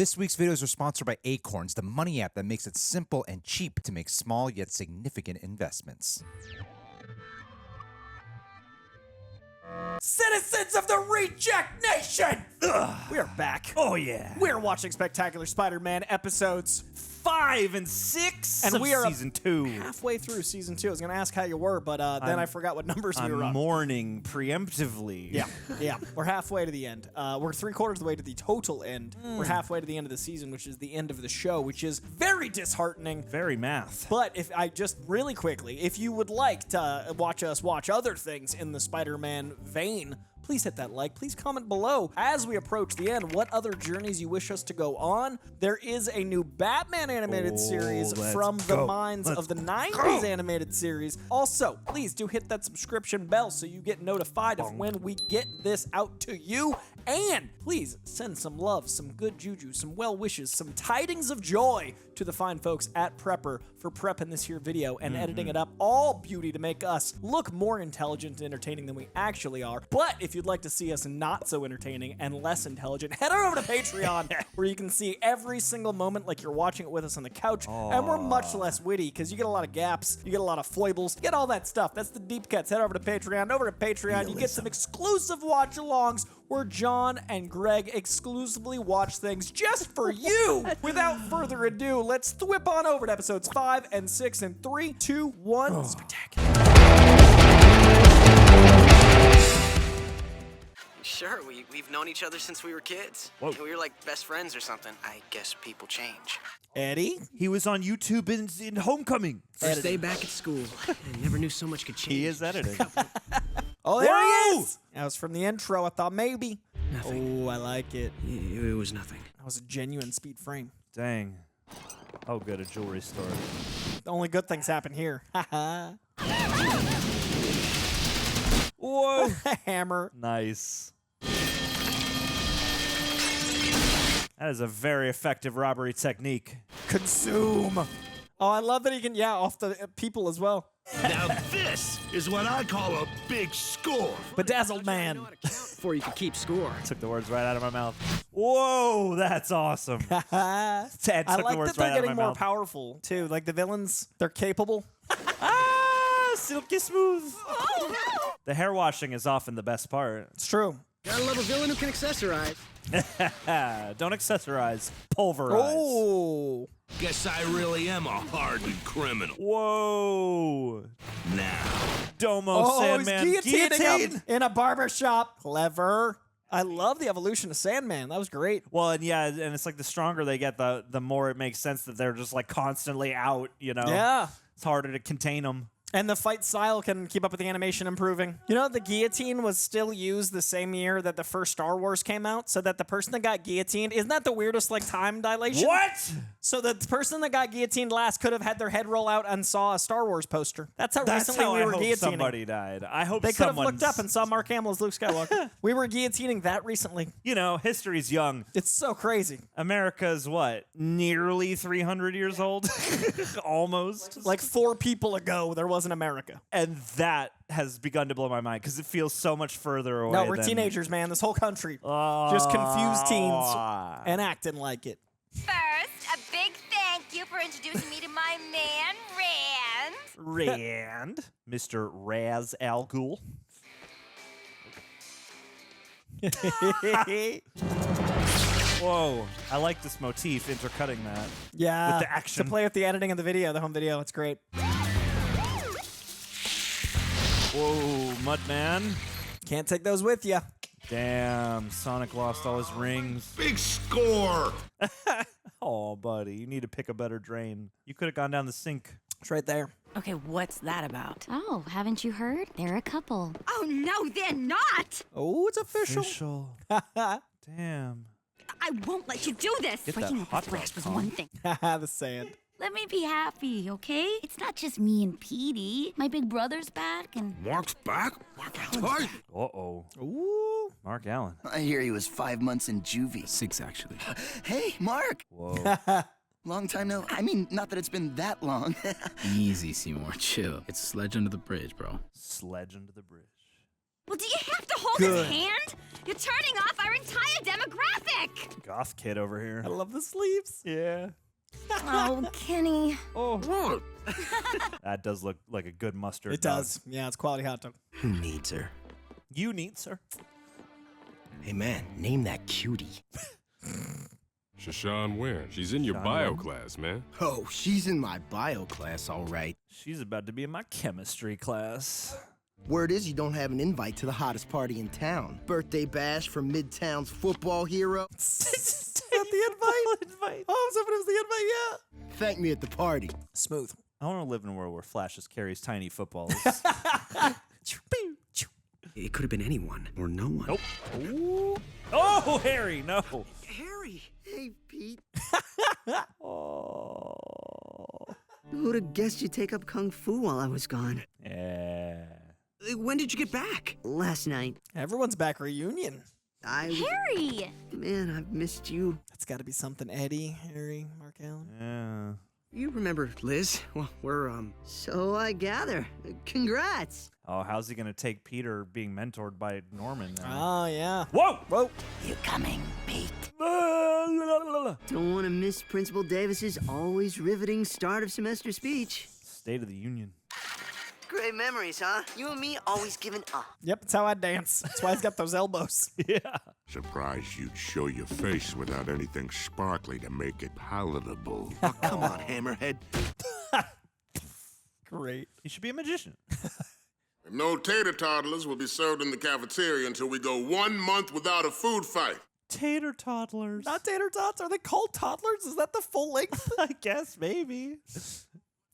This week's videos are sponsored by ACORNS, the money app that makes it simple and cheap to make small yet significant investments. Citizens of the Reject Nation! We are back. Oh, yeah. We're watching Spectacular Spider-Man episodes 5 and 6 and of we are season 2. halfway through season 2. I was going to ask how you were, but then I forgot what numbers we were I'm on. mourning preemptively. Yeah. We're halfway to the end. We're 3/4 of the way to the total end. We're halfway to the end of the season, which is the end of the show, which is very disheartening. Very math. But if I just really quickly, if you would like to watch us watch other things in the Spider-Man vein, please hit that like. Please comment below as we approach the end what other journeys you wish us to go on. There is a new Batman animated series from the minds of the 90s animated series. Also, please do hit that subscription bell so you get notified of when we get this out to you. And please send some love, some good juju, some well wishes, some tidings of joy to the fine folks at Prepper for prepping this here video and editing it up. All beauty to make us look more intelligent and entertaining than we actually are. But if you'd like to see us not so entertaining and less intelligent, head on over to Patreon where you can see every single moment like you're watching it with us on the couch. And we're much less witty because you get a lot of gaps, you get a lot of foibles, you get all that stuff. That's the deep cuts. Head over to Patreon. Over to Patreon, you get some exclusive watch-alongs where John and Greg exclusively watch things just for you. Without further ado, let's whip on over to episodes 5 and 6 in 3, 2, 1. Spectacular. Sure, we've known each other since we were kids. Whoa. We were like best friends or something. I guess people change. Eddie? He was on YouTube in Homecoming. First day back at school. I never knew so much could change. He is editing. Oh, there Whoa! he is. That was from the intro. I thought maybe. Nothing. Oh, I like it. It was nothing. That was a genuine speed frame. Dang. Oh, good, a jewelry store. The only good things happen here. Haha. Whoa. Hammer. Nice. That is a very effective robbery technique. Consume. Oh, I love that he can, off the people as well. Now this is what I call a big score. Bedazzled man. Before you could keep score. Took the words right out of my mouth. Whoa, that's awesome. Ted I took the like words that they're right out of getting my more mouth. powerful, too. Like the villains, they're capable. Silky smooth. The hair washing is often the best part. It's true. Gotta love a villain who can accessorize. Don't accessorize. Pulverize. Oh. Guess I really am a hardened criminal. Whoa. Now, Domo Sandman. He's guillotining Guillotine. him in a barber shop. Clever. I love the evolution of Sandman. That was great. Well, and yeah, and it's like the stronger they get, the more it makes sense that they're just like constantly out, you know? Yeah. It's harder to contain them. And the fight style can keep up with the animation improving. You know, the guillotine was still used the same year that the first Star Wars came out, so that the person that got guillotined, isn't that the weirdest, like, time dilation? What? So the person that got guillotined last could have had their head roll out and saw a Star Wars poster. That's how That's recently how we I were hope guillotining. somebody died. I hope They could have someone's, looked up and saw Mark Hamill as Luke Skywalker. We were guillotining that recently. You know, history's young. It's so crazy. America's what? Nearly 300 years old? Almost. Like 4 people ago, there wasn't America. And that has begun to blow my mind because it feels so much further away. No, we're than, teenagers, man. This whole country. Just confused teens and acting like it. First, a big thank you for introducing me to my man, Rand. Rand. Mr. Raz Al Ghul. Whoa. I like this motif, intercutting that. Yeah. With the action. To play with the editing of the video, the home video. It's great. Whoa, Mudman. Can't take those with you. Damn, Sonic lost all his rings. big score. Oh, buddy, you need to pick a better drain. You could have gone down the sink. It's right there. Okay, what's that about? Oh, haven't you heard? They're a couple. Oh, no, they're not. Oh, it's official. Damn. I won't let you do this. Get Breaking that up hot with Rex rod, was Tom. one thing. the sand. Let me be happy, okay? It's not just me and Petey. My big brother's back, and Mark's back? Hey. Uh-oh. Ooh. Mark Allan. I hear he was 5 months in juvie. 6, actually. Hey, Mark! Whoa. Long time no... I mean, not that it's been that long. Easy, Seymour. Chill. It's Sledge under the bridge, bro. Sledge under the bridge. Well, do you have to hold Good. his hand? You're turning off our entire demographic! Goth kid over here. I love the sleeves. Yeah. Oh, Kenny. Oh. That does look like a good mustard. It does. Yeah, it's quality hot dog. Who needs her? You need, sir. Hey, man, name that cutie. Shashawn Ware. She's in your bio class, man. Oh, she's in my bio class, all right. She's about to be in my chemistry class. Word is you don't have an invite to the hottest party in town. Birthday bash for Midtown's football hero. The invite? Oh, I'm hoping it was the invite, yeah. Thank me at the party. Smooth. I want to live in a world where Flash just carries tiny footballs. It could have been anyone or no one. Nope. Ooh. Oh, Harry, no. Harry. Hey, Pete. Oh. Who'd have guessed you'd take up Kung Fu while I was gone? Yeah. When did you get back? Last night. Everyone's back reunion. Harry! Man, I've missed you. That's got to be something. Eddie, Harry, Mark Allen. Yeah. You remember Liz? Well, we're, So I gather. Congrats. Oh, how's he going to take Peter being mentored by Norman now? Oh, yeah. Whoa! Whoa. You coming, Pete? Don't want to miss Principal Davis's always riveting start of semester speech. State of the Union. Great memories, huh? You and me always giving up. Yep, that's how I dance. That's why he's got those elbows. Yeah. Surprised you'd show your face without anything sparkly to make it palatable. Oh, come on, Hammerhead. Great. He should be a magician. No tater toddlers will be served in the cafeteria until we go 1 month without a food fight. Tater toddlers. Not tater tots. Are they called toddlers? Is that the full length? I guess, maybe.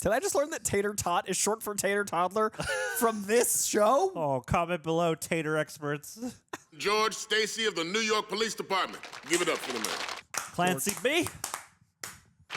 Did I just learn that tater tot is short for tater toddler from this show? Oh, comment below, tater experts. George Stacy of the New York Police Department. Give it up for the man. Clancy B.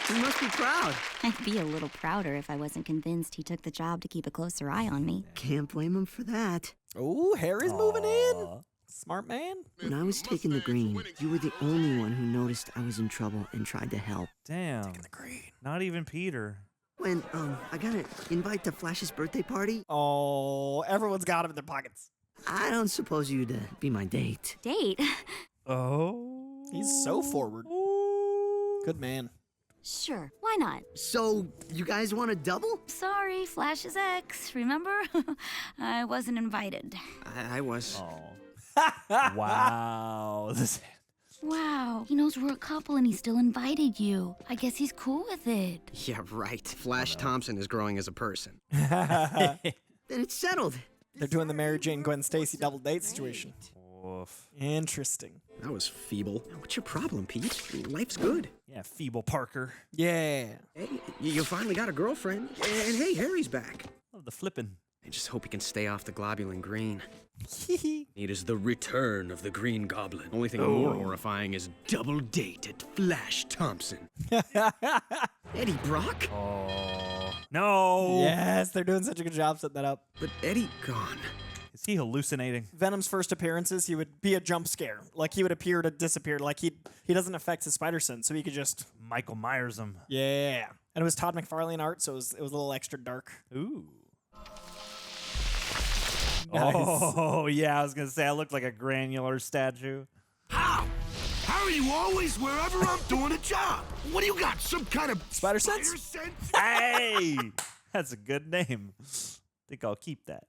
You must be proud. I'd be a little prouder if I wasn't convinced he took the job to keep a closer eye on me. Can't blame him for that. Oh, Harry's moving in. Smart man. When I was taking the green, you were the only one who noticed I was in trouble and tried to help. Damn. The green. Not even Peter. When, I got an invite to Flash's birthday party, Oh, everyone's got him in their pockets. I don't suppose you'd be my date. Date? Oh. He's so forward. Good man. Sure, why not? So, you guys want a double? Sorry, Flash's ex, remember? I wasn't invited. I was. Oh. Wow. Wow, he knows we're a couple and he still invited you. I guess he's cool with it. Yeah, right. Flash Thompson is growing as a person. Then it's settled. They're doing the Mary Jane Gwen Stacy double date situation. Woof. Interesting. That was feeble. What's your problem, Pete? Life's good. Yeah, feeble Parker. Yeah. Hey, you finally got a girlfriend. And hey, Harry's back. Love the flipping. I just hope he can stay off the globulin green. It is the return of the Green Goblin. Only thing more horrifying is double date at Flash Thompson. Eddie Brock? Oh. No. Yes, they're doing such a good job setting that up. But Eddie gone. Is he hallucinating? Venom's first appearances, he would be a jump scare. Like, he would appear to disappear. Like, he doesn't affect his spider sense, so he could just... Michael Myers him. Yeah. And it was Todd McFarlane art, so it was a little extra dark. Ooh. Nice. Oh, yeah, I was going to say, I look like a granular statue. How? How are you always wherever I'm doing a job? What do you got? Some kind of Spider sense? Hey! That's a good name. Think I'll keep that.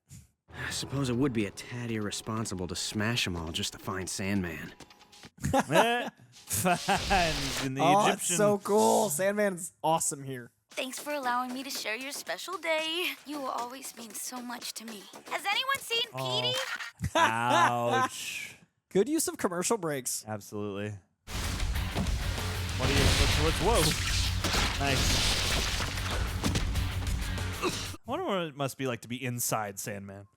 I suppose it would be a tad irresponsible to smash them all just to find Sandman. Fans in the Oh, Egyptian. it's so cool. Sandman's awesome here. Thanks for allowing me to share your special day. You will always mean so much to me. Has anyone seen Petey? Ouch. Good use of commercial breaks. Absolutely. What do you? Whoa. Nice. I wonder what it must be like to be inside Sandman.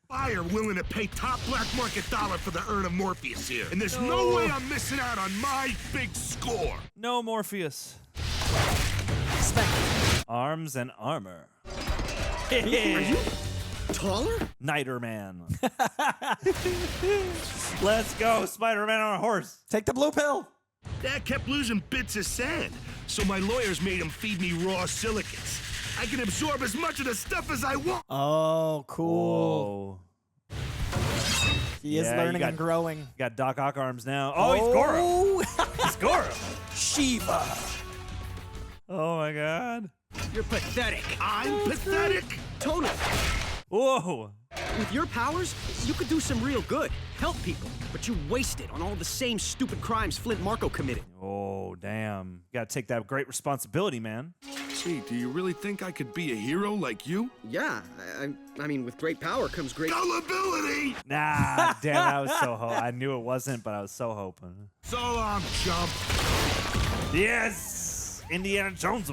Buyer willing to pay top black market dollar for the urn of Morpheus here. And there's no way I'm missing out on my big score. No Morpheus. Arms and armor. Are you taller? Niterman. Let's go, Spider-Man on a horse. Take the blue pill. Dad kept losing bits of sand, so my lawyers made him feed me raw silicates. I can absorb as much of the stuff as I want. Oh, cool. Whoa. He is learning and growing. You got Doc Ock arms now. Oh, he's Goro. He's Goro. Shiva. Oh my God. You're pathetic. I'm pathetic. Totally. Whoa. With your powers, you could do some real good. Help people. But you waste it on all the same stupid crimes Flint Marko committed. Oh, damn. You gotta take that great responsibility, man. Gee, do you really think I could be a hero like you? Yeah, I mean, with great power comes great... Gullibility! Nah, damn, I was so I knew it wasn't, but I was so hoping. So long, chump. Yes! Indiana Jones.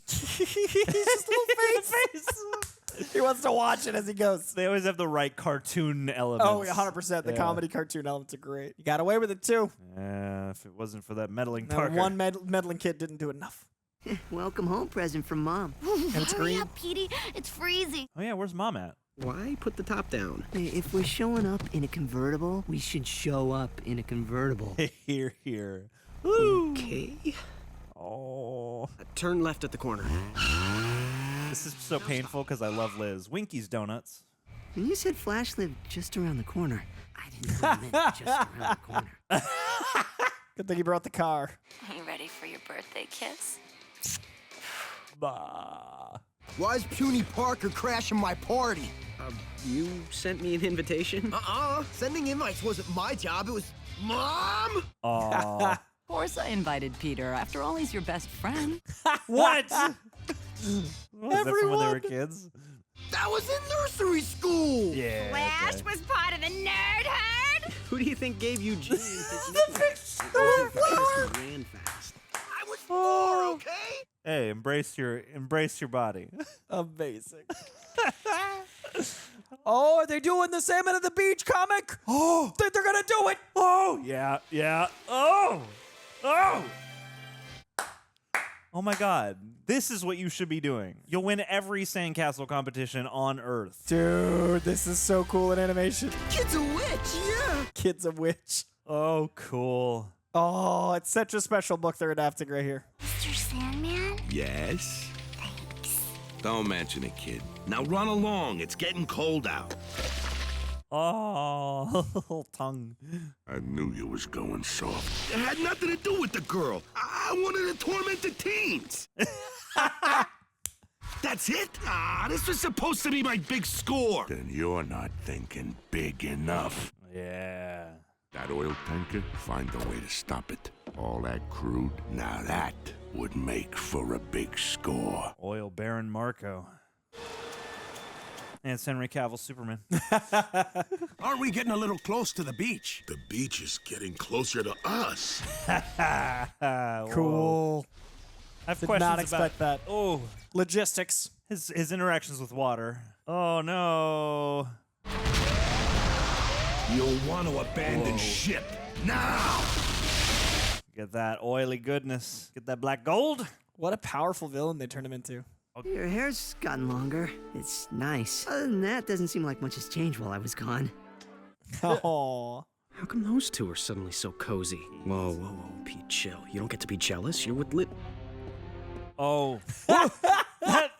He's just little face. He wants to watch it as he goes. They always have the right cartoon elements. Oh, 100%. The comedy cartoon elements are great. You got away with it, too. Yeah, if it wasn't for that meddling No, Parker. one meddling kid didn't do enough. Welcome home present from Mom. And it's Hurry green. up, Petey. It's freezing. Oh, yeah, where's Mom at? Why put the top down? If we're showing up in a convertible, we should show up in a convertible. Here. Okay. Oh. Turn left at the corner. This is so painful because I love Liz. Winky's Donuts. When you said Flash lived just around the corner, I didn't know it meant just around the corner. Good thing he brought the car. Are you ready for your birthday kiss? Bah. Why's Puny Parker crashing my party? You sent me an invitation? Sending invites wasn't my job. It was Mom! Aw. Of course I invited Peter. After all, he's your best friend. What? Was that from when they were kids? That was in nursery school! Yeah. Flash was part of the nerd herd? Who do you think gave you Gene his nickname? Ran fast. I was 4, okay? Hey, embrace your body. Amazing. Oh, are they doing the Salmon at the Beach comic? Oh, they're going to do it. Oh, yeah. Oh. Oh my God. This is what you should be doing. You'll win every sandcastle competition on Earth. Dude, this is so cool in animation. Kid's a witch, yeah! Kid's a witch. Oh, cool. Oh, it's such a special book they're adapting right here. Mr. Sandman? Yes? Thanks. Don't mention it, kid. Now run along. It's getting cold out. Oh, tongue. I knew you was going soft. It had nothing to do with the girl. I wanted to torment the teens. That's it? This was supposed to be my big score. Then you're not thinking big enough. Yeah. That oil tanker, find a way to stop it. All that crude, now that would make for a big score. Oil Baron Marko. And it's Henry Cavill Superman. Aren't we getting a little close to the beach? The beach is getting closer to us. Cool. I have Did questions not expect about, that. Oh, Logistics. his interactions with water. Oh no. You'll want to abandon ship now. Get that oily goodness. Get that black gold. What a powerful villain they turned him into. Your hair's gotten longer. It's nice. Other than that, doesn't seem like much has changed while I was gone. Oh. How come those two are suddenly so cozy? Whoa, Pete, chill. You don't get to be jealous. You're with Oh. that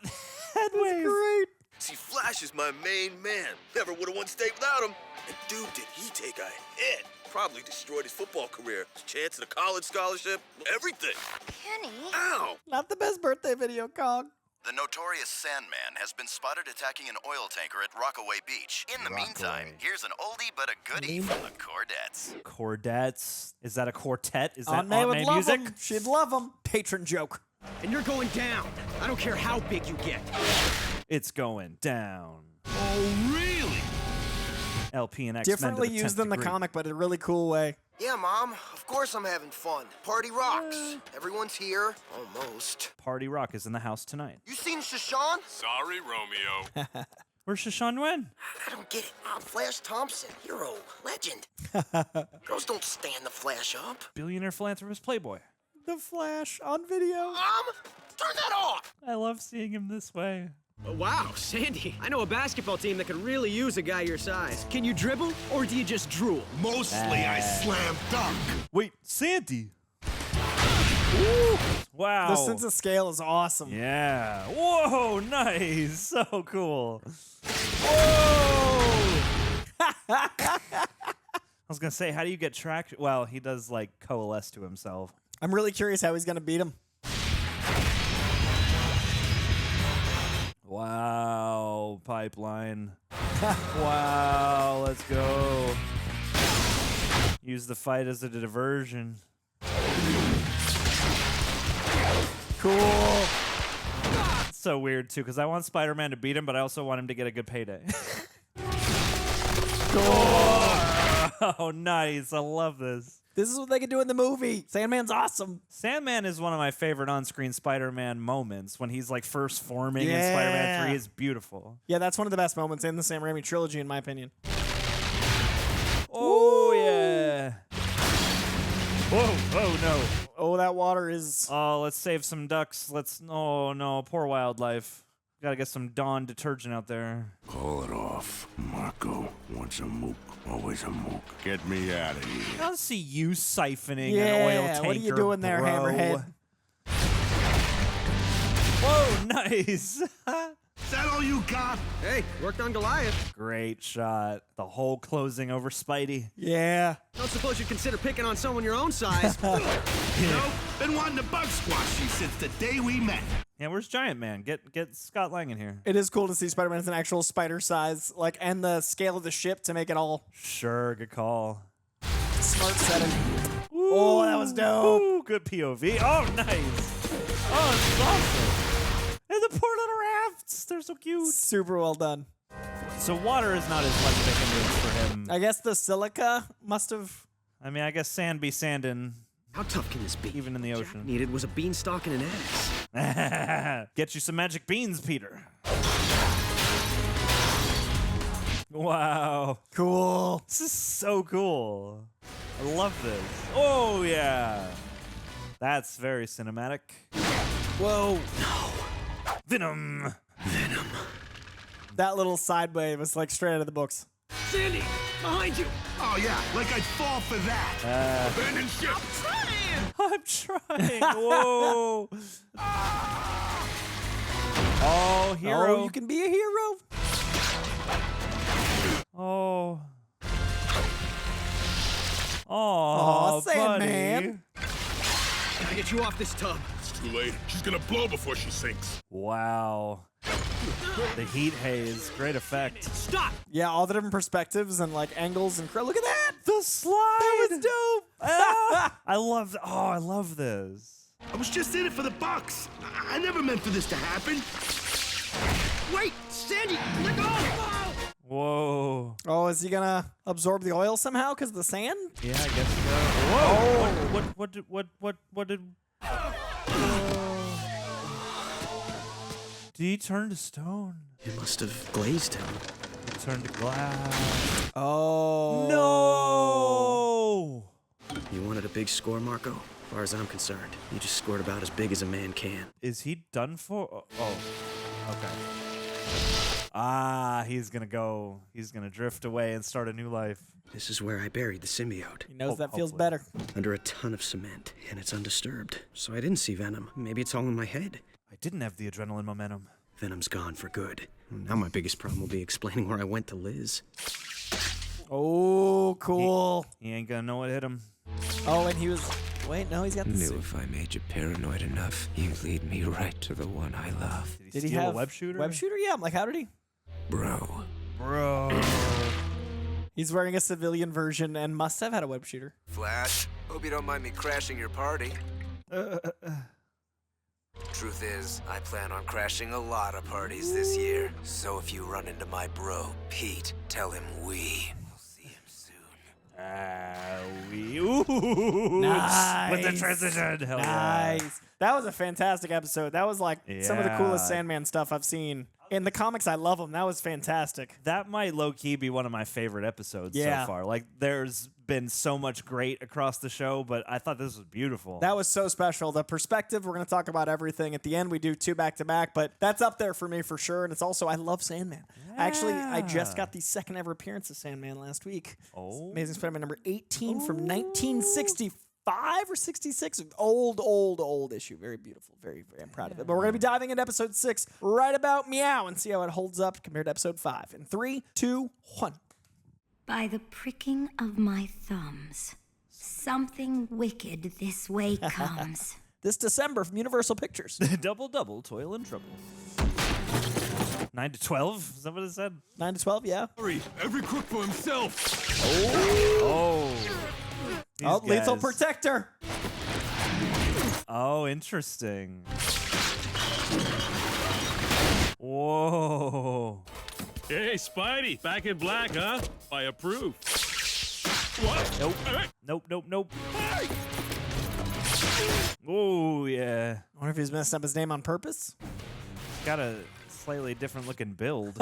wave. Great. See, Flash is my main man. Never would have won state without him. And dude, did he take a hit. Probably destroyed his football career, his chance at a college scholarship, everything. Kenny? Ow! Not the best birthday video, Kong. The notorious Sandman has been spotted attacking an oil tanker at Rockaway Beach. In the meantime, here's an oldie but a goodie from the Cordettes. Cordettes? Is that a quartet? Is that Aunt May would love music? him. She'd love him. Patron joke. And you're going down. I don't care how big you get. It's going down. Oh, really? LP and X-Men Differently to the used 10th in the degree. comic, but in a really cool way. Yeah, Mom. Of course I'm having fun. Party rocks. Everyone's here. Almost. Party Rock is in the house tonight. You seen Shashan? Sorry, Romeo. Where's Shashan Wen? I don't get it. Flash Thompson. Hero. Legend. Girls don't stand the Flash up. Billionaire philanthropist playboy. The Flash on video. Mom, turn that off. I love seeing him this way. Wow, Sandy. I know a basketball team that could really use a guy your size. Can you dribble, or do you just drool? Mostly I slam dunk. Wait, Sandy. Ooh. Wow. The sense of scale is awesome. Yeah. Whoa, nice. So cool. Whoa! was going to say, how do you get traction? Well, he does, like, coalesce to himself. I'm really curious how he's going to beat him. Wow, pipeline. Wow, let's go. Use the fight as a diversion. Cool. It's so weird, too, because I want Spider-Man to beat him, but I also want him to get a good payday. Cool. Oh, nice. I love this. This is what they can do in the movie. Sandman's awesome. Sandman is one of my favorite on-screen Spider-Man moments when he's like first forming in Yeah. Spider-Man 3 is beautiful. Yeah, that's one of the best moments in the Sam Raimi trilogy, in my opinion. Oh, yeah. Whoa, oh, no. Oh, that water is... Oh, let's save some ducks. Oh, no, poor wildlife. Gotta get some Dawn detergent out there. Call it off. Marko, once a mook, always a mook. Get me out of here. I don't see you siphoning Yeah, an oil tanker, what are you doing there, bro. Hammerhead? Whoa, nice. Is that all you got? Hey, worked on Goliath. Great shot. The whole closing over Spidey. Yeah. Don't suppose you'd consider picking on someone your own size. Nope. Been wanting to bug squash you since the day we met. Yeah, where's Giant Man? Get Scott Lang in here. It is cool to see Spider-Man as an actual spider size, like, and the scale of the ship to make it all Sure, good call. smart setting. Oh, that was dope. Ooh, good POV. Oh, nice. Oh, it's awesome. And the poor little rafts. They're so cute. Super well done. So water is not as much of a hindrance for him. I guess the silica must have... I mean, I guess sand be sandin'. How tough can this be? Even in the ocean. Jack needed was a beanstalk and an axe. Get you some magic beans, Peter. Wow. Cool. This is so cool. I love this. Oh, yeah. That's very cinematic. Whoa. No. Venom. Venom. That little side wave was like straight out of the books. Sandy, behind you. Oh, yeah, like I'd fall for that. Abandon ship. I'm trying. Whoa. Oh, hero. Oh, you can be a hero. Oh. Oh, Aw, Sandman. Gotta get you off this tub. It's too late. She's gonna blow before she sinks. Wow. The heat haze, great effect. Stop! Yeah, all the different perspectives and like angles and look at that. The slide. That was dope. I love. Oh, I love this. I was just in it for the bucks. I never meant for this to happen. Wait, Sandy, let go! Whoa. Oh, is he gonna absorb the oil somehow because of the sand? Yeah, I guess so. Whoa. What did? Did he turn to stone? It must have glazed him. He turned to glass. Oh. No! You wanted a big score, Marko? As far as I'm concerned, you just scored about as big as a man can. Is he done for? Oh. Okay. Ah, he's gonna go. He's gonna drift away and start a new life. This is where I buried the symbiote. He knows that feels hopefully. better. Under a ton of cement, and it's undisturbed. So I didn't see Venom. Maybe it's all in my head. I didn't have the adrenaline momentum. Venom's gone for good. Now my biggest problem will be explaining where I went to Liz. Oh, cool. He ain't gonna know what hit him. Oh, and he was... Wait, no, he's got the Knew suit. if I made you paranoid enough, you'd lead me right to the one I love. Did he steal have a web shooter? Web shooter? Yeah, I'm like, how did he? Bro. He's wearing a civilian version and must have had a web shooter. Flash, hope you don't mind me crashing your party. Truth is, I plan on crashing a lot of parties this year. So if you run into my bro, Pete, tell him we'll see him soon. Ooh, Nice. with the transition. Hell Nice. yeah. That was a fantastic episode. That was like some of the Yeah. coolest Sandman stuff I've seen. In the comics, I love him. That was fantastic. That might low-key be one of my favorite episodes Yeah. so far. Like, there's been so much great across the show, but I thought this was beautiful. That was so special. The perspective, we're going to talk about everything. At the end, we do 2 back-to-back, but that's up there for me for sure. And it's also, I love Sandman. Actually, I just got the second ever appearance of Sandman last week. Oh. Amazing Spider-Man number 18 from 1965 or 66. Old issue. Very beautiful. Very, very, I'm proud of it. But we're going to be diving into episode 6 right about meow and see how it holds up compared to episode 5. In 3, 2, 1. By the pricking of my thumbs, something wicked this way comes. This December from Universal Pictures. Double, toil and trouble. 9 to 12? Is that what it said? 9 to 12, yeah. Hurry, every crook for himself. Oh. Oh, These Lethal guys. Protector. Oh, interesting. Whoa. Hey, Spidey, back in black, huh? I approve. What? Nope. Oh, yeah. I wonder if he's messed up his name on purpose. Got a slightly different looking build.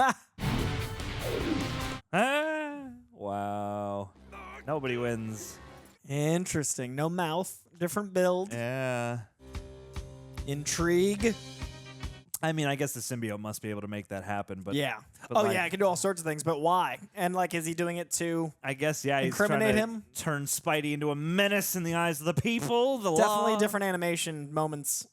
Wow. Nobody wins. Interesting. No mouth. Different build. Yeah. Intrigue. I mean, I guess the symbiote must be able to make that happen, but yeah. but Oh, like, yeah, I can do all sorts of things, but why? And, like, is he doing it to I guess, yeah, he's incriminate trying to him? turn Spidey into a menace in the eyes of the people, the Definitely law. different animation moments.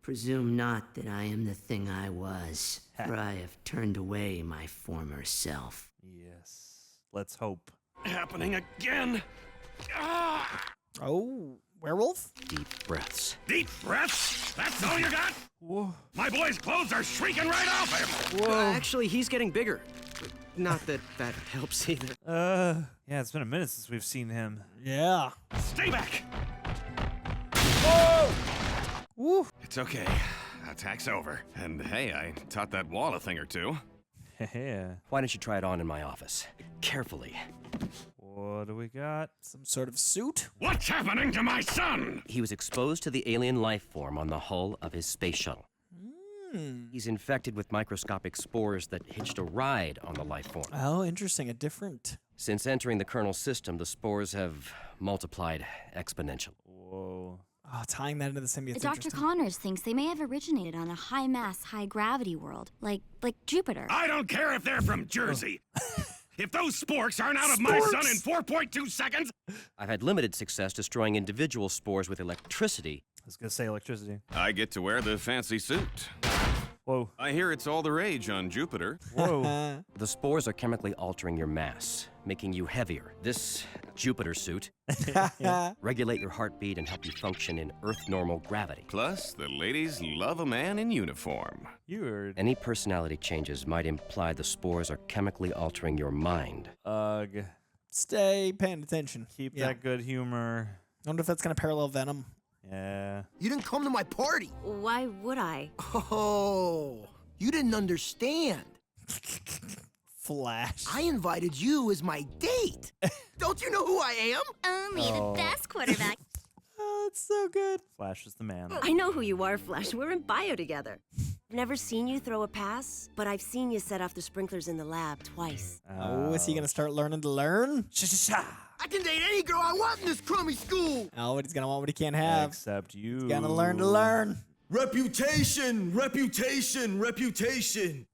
Presume not that I am the thing I was, for I have turned away my former self. Yes. Let's hope. Happening again. Ah! Oh, werewolf? Deep breaths. Deep breaths? That's all you got? Whoa. My boy's clothes are shrinking right off him. Actually, he's getting bigger. Not that that helps either. Yeah, it's been a minute since we've seen him. Yeah. Stay back. Woo. It's okay. Attack's over. And hey, I taught that wall a thing or two. Yeah. Why don't you try it on in my office? Carefully. What do we got? Some sort of suit? What's happening to my son? He was exposed to the alien life form on the hull of his space shuttle. He's infected with microscopic spores that hitched a ride on the life form. Oh, interesting. A different... Since entering the Colonel's system, the spores have multiplied exponentially. Whoa. Oh, tying that into the symbiote. Dr. Connors thinks they may have originated on a high-mass, high-gravity world, like Jupiter. I don't care if they're from Jersey. If those sporks aren't out of my son in 4.2 seconds... I've had limited success destroying individual spores with electricity. I was going to say electricity. I get to wear the fancy suit. Whoa. I hear it's all the rage on Jupiter. Whoa. The spores are chemically altering your mass, making you heavier. This Jupiter suit regulate your heartbeat and help you function in Earth-normal gravity. Plus, the ladies love a man in uniform. You heard. Any personality changes might imply the spores are chemically altering your mind. Ugh. Stay paying attention. Keep that good humor. I wonder if that's going to parallel Venom. Yeah. You didn't come to my party. Why would I? Oh, you didn't understand. Flash. I invited you as my date. Don't you know who I am? Only the best quarterback. Oh, it's so good. Flash is the man. I know who you are, Flash. We're in bio together. I've never seen you throw a pass, but I've seen you set off the sprinklers in the lab twice. Oh, is he going to start learning to learn? I can date any girl I want in this crummy school. Oh, but he's going to want what he can't have. Except you. He's going to learn to learn. Reputation, reputation, reputation.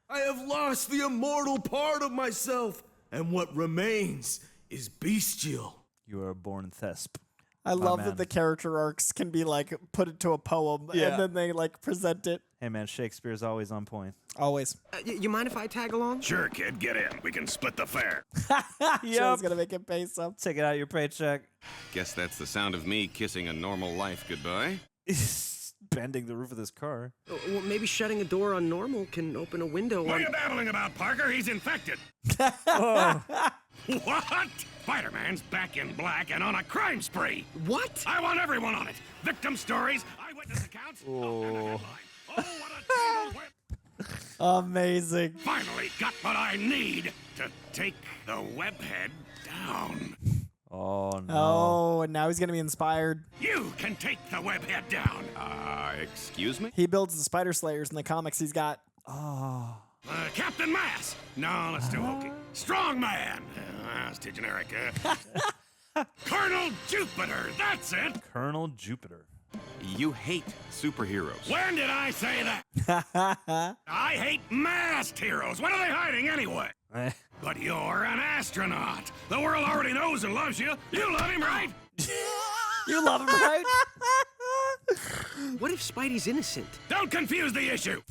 I have lost the immortal part of myself, and what remains is bestial. You are a born thesp. I love that the character arcs can be like put into a poem and then they like present it. Hey man, Shakespeare's always on point. Always. You mind if I tag along? Sure, kid, get in. We can split the fare. Joe's gonna make him pay some. Take it out of your paycheck. Guess that's the sound of me kissing a normal life goodbye. Bending the roof of this car. Well, maybe shutting a door on normal can open a window What are on... you babbling about, Parker? He's infected. Oh. What? Spider-Man's back in black and on a crime spree. What? I want everyone on it. Victim stories, eyewitness accounts. Oh. Oh, what a tangled web. Amazing. Finally got what I need to take the webhead down. Oh no. Oh, and now he's gonna be inspired. You can take the webhead down. Excuse me? He builds the Spider Slayers in the comics. He's got... Oh. Captain Mass. No, let's do okay. Strong Man. That's too generic. Colonel Jupiter. That's it. Colonel Jupiter. You hate superheroes. When did I say that? I hate masked heroes. What are they hiding anyway? But you're an astronaut. The world already knows and loves you. You love him, right? You love him, right? What if Spidey's innocent? Don't confuse the issue!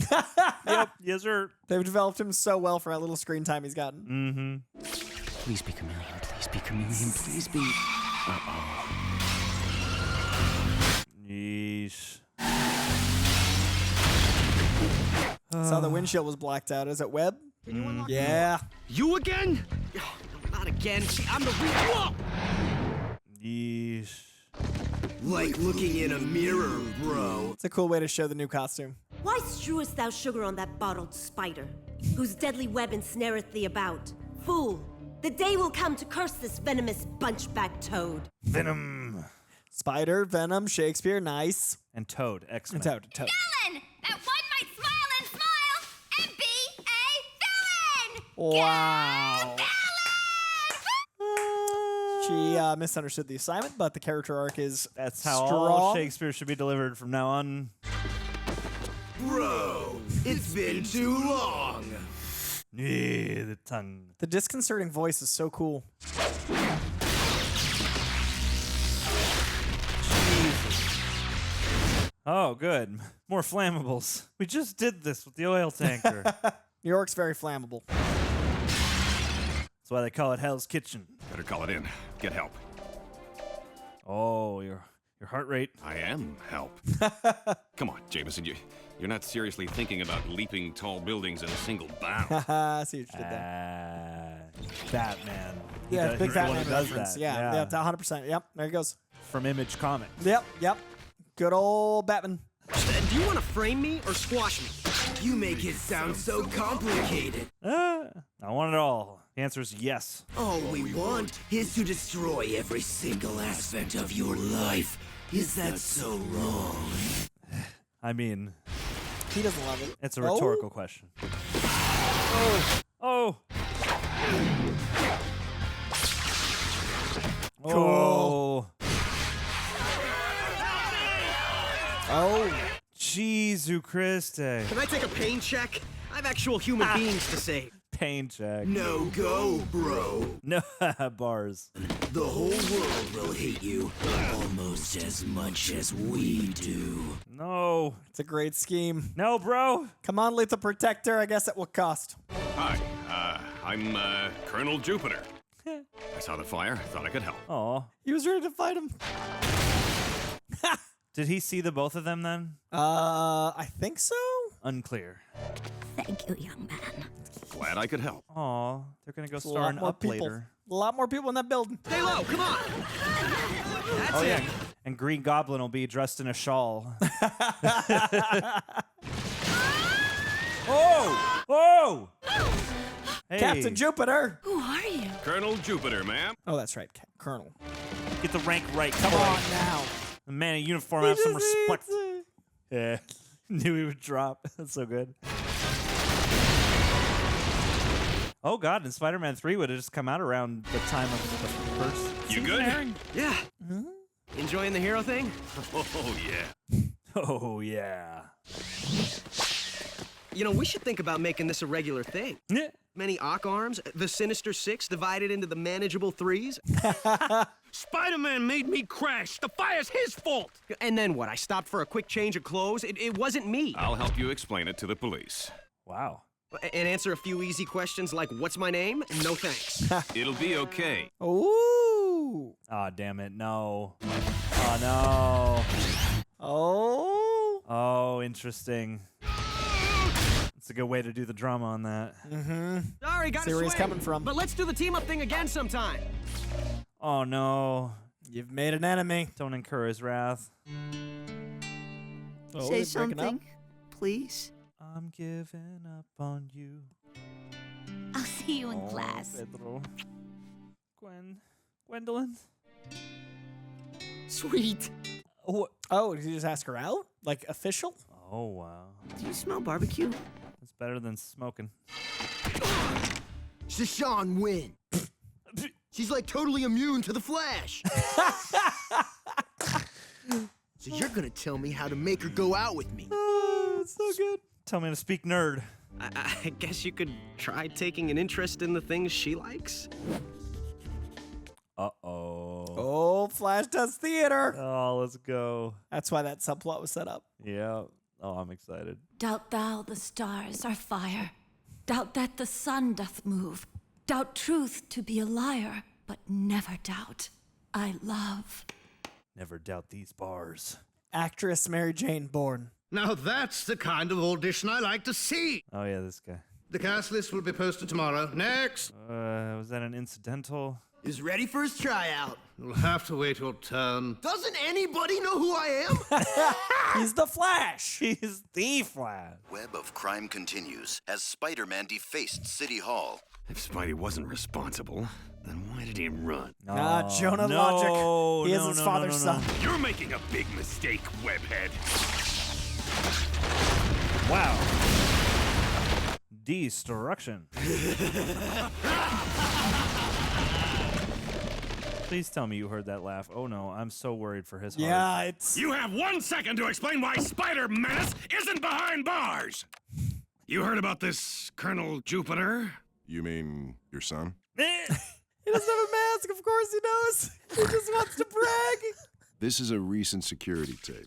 Yep, yes, sir. They've developed him so well for that little screen time he's Mm-hmm. gotten. Please be chameleon. Please be chameleon. Please be. Uh-oh. Yeesh. Saw the windshield was blacked out. Is it Webb? Yeah. You again? Oh, no, not again. See, I'm the real. Whoa! Yeesh. Like looking in a mirror, bro. It's a cool way to show the new costume. Why strewest thou sugar on that bottled spider, whose deadly web ensnareth thee about? Fool, the day will come to curse this venomous bunchback toad. Venom. Spider, Venom, Shakespeare, nice. And Toad, X-Men. Toad. Allan! That one might smile and be a villain! Wow. She misunderstood the assignment, but the character arc is That's how strong. all Shakespeare should be delivered from now on. Bro, it's been too long. Yeah, the tongue. The disconcerting voice is so cool. Oh, good. More flammables. We just did this with the oil tanker. New York's very flammable. That's why they call it Hell's Kitchen. Better call it in. Get help. Oh, your heart rate. I am help. Come on, Jameson. You're not seriously thinking about leaping tall buildings in a single bound. I see what you did there. Batman. Yeah, big he's the one Batman who does reference. that. Yeah, 100%. Yep, there he goes. From Image Comics. Yep. Good old Batman. Do you want to frame me or squash me? You make it sound so complicated. I want it all. The answer is yes. All we want is to destroy every single aspect of your life. Is that so wrong? I mean, he doesn't love it. It's a rhetorical question. Oh. Cool. Oh. Jesu Christe. Can I take a pain check? I have actual human beings to save. Pain check. No go, bro. No bars. The whole world will hate you almost as much as we do. No. It's a great scheme. No, bro. Come on, Lethal Protector. I guess it will cost. Hi, I'm Colonel Jupiter. I saw the fire, thought I could help. Aw. He was ready to fight him. Did he see the both of them then? I think so. Unclear. Thank you, young man. Glad I could help. Aw, they're gonna go A star lot in more Up people. later. A lot more people in that building. Stay low, come on. That's Oh it. yeah, and Green Goblin will be dressed in a shawl. Oh! Hey. Captain Jupiter. Who are you? Colonel Jupiter, ma'am. Oh, that's right. Colonel. Get the rank right. Come on now. The man in uniform, have some respect. Yeah. Knew he would drop. That's so good. Oh, God. And Spider-Man 3 would have just come out around the time of the first. You good? Yeah. Enjoying the hero thing? Oh, yeah. Oh, yeah. You know, we should think about making this a regular thing. Yeah. Many ACORNS, the Sinister Six divided into the manageable threes. Spider-Man made me crash. The fire's his fault. And then what? I stopped for a quick change of clothes. It wasn't me. I'll help you explain it to the police. Wow. And answer a few easy questions like, what's my name? No thanks. It'll be okay. Ooh. Aw, damn it. No. Oh, no. Oh. Oh, interesting. It's a good way to do the drama on that. Mm-hmm. Sorry, gotta See where he's swing. coming from. But let's do the team-up thing again sometime. Oh, no. You've made an enemy. Don't incur his wrath. Oh, Say they're breaking something, up. please. I'm giving up on you. I'll see you in class. Pedro. Gwendolyn. Sweet. Oh, did you just ask her out? Like official? Oh, wow. Do you smell barbecue? It's better than smoking. Shashawn win. She's like totally immune to the Flash. So you're gonna tell me how to make her go out with me. Oh, it's so good. Tell me to speak nerd. I guess you could try taking an interest in the things she likes. Uh-oh. Oh, Flash does theater. Oh, let's go. That's why that subplot was set up. Yeah. Oh, I'm excited. Doubt thou the stars are fire. Doubt that the sun doth move. Doubt truth to be a liar. But never doubt I love. Never doubt these bars. Actress Mary Jane Bourne. Now that's the kind of audition I like to see. Oh, yeah, this guy. The cast list will be posted tomorrow. Next. Was that an incidental? Is ready for his tryout. You'll have to wait your turn. Doesn't anybody know who I am? He's the Flash. He's the Flash. Web of crime continues as Spider-Man defaced City Hall. If Spidey wasn't responsible, then why did he run? Jonah Logic. He is his father's son. You're making a big mistake, Webhead. Wow. Destruction. Please tell me you heard that laugh. Oh no, I'm so worried for his heart. Yeah, it's... You have 1 second to explain why Spider-Menace isn't behind bars. You heard about this Colonel Jupiter? You mean your son? He doesn't have a mask, of course he knows. He just wants to brag. This is a recent security tape.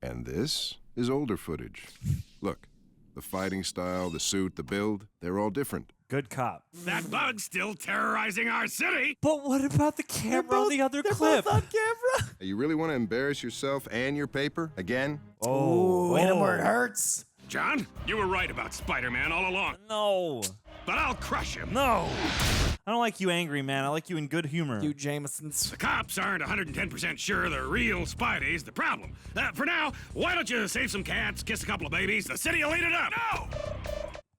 And this is older footage. Look, the fighting style, the suit, the build, they're all different. Good cop. That bug's still terrorizing our city. But what about the camera on the other clip? Both on camera. You really want to embarrass yourself and your paper again? Oh, hit him where it hurts. John, you were right about Spider-Man all along. No. But I'll crush him. No. I don't like you angry, man. I like you in good humor. You Jamesons. The cops aren't 110% sure the real Spidey's the problem. For now, why don't you save some cats, kiss a couple of babies? The city will eat it up. No!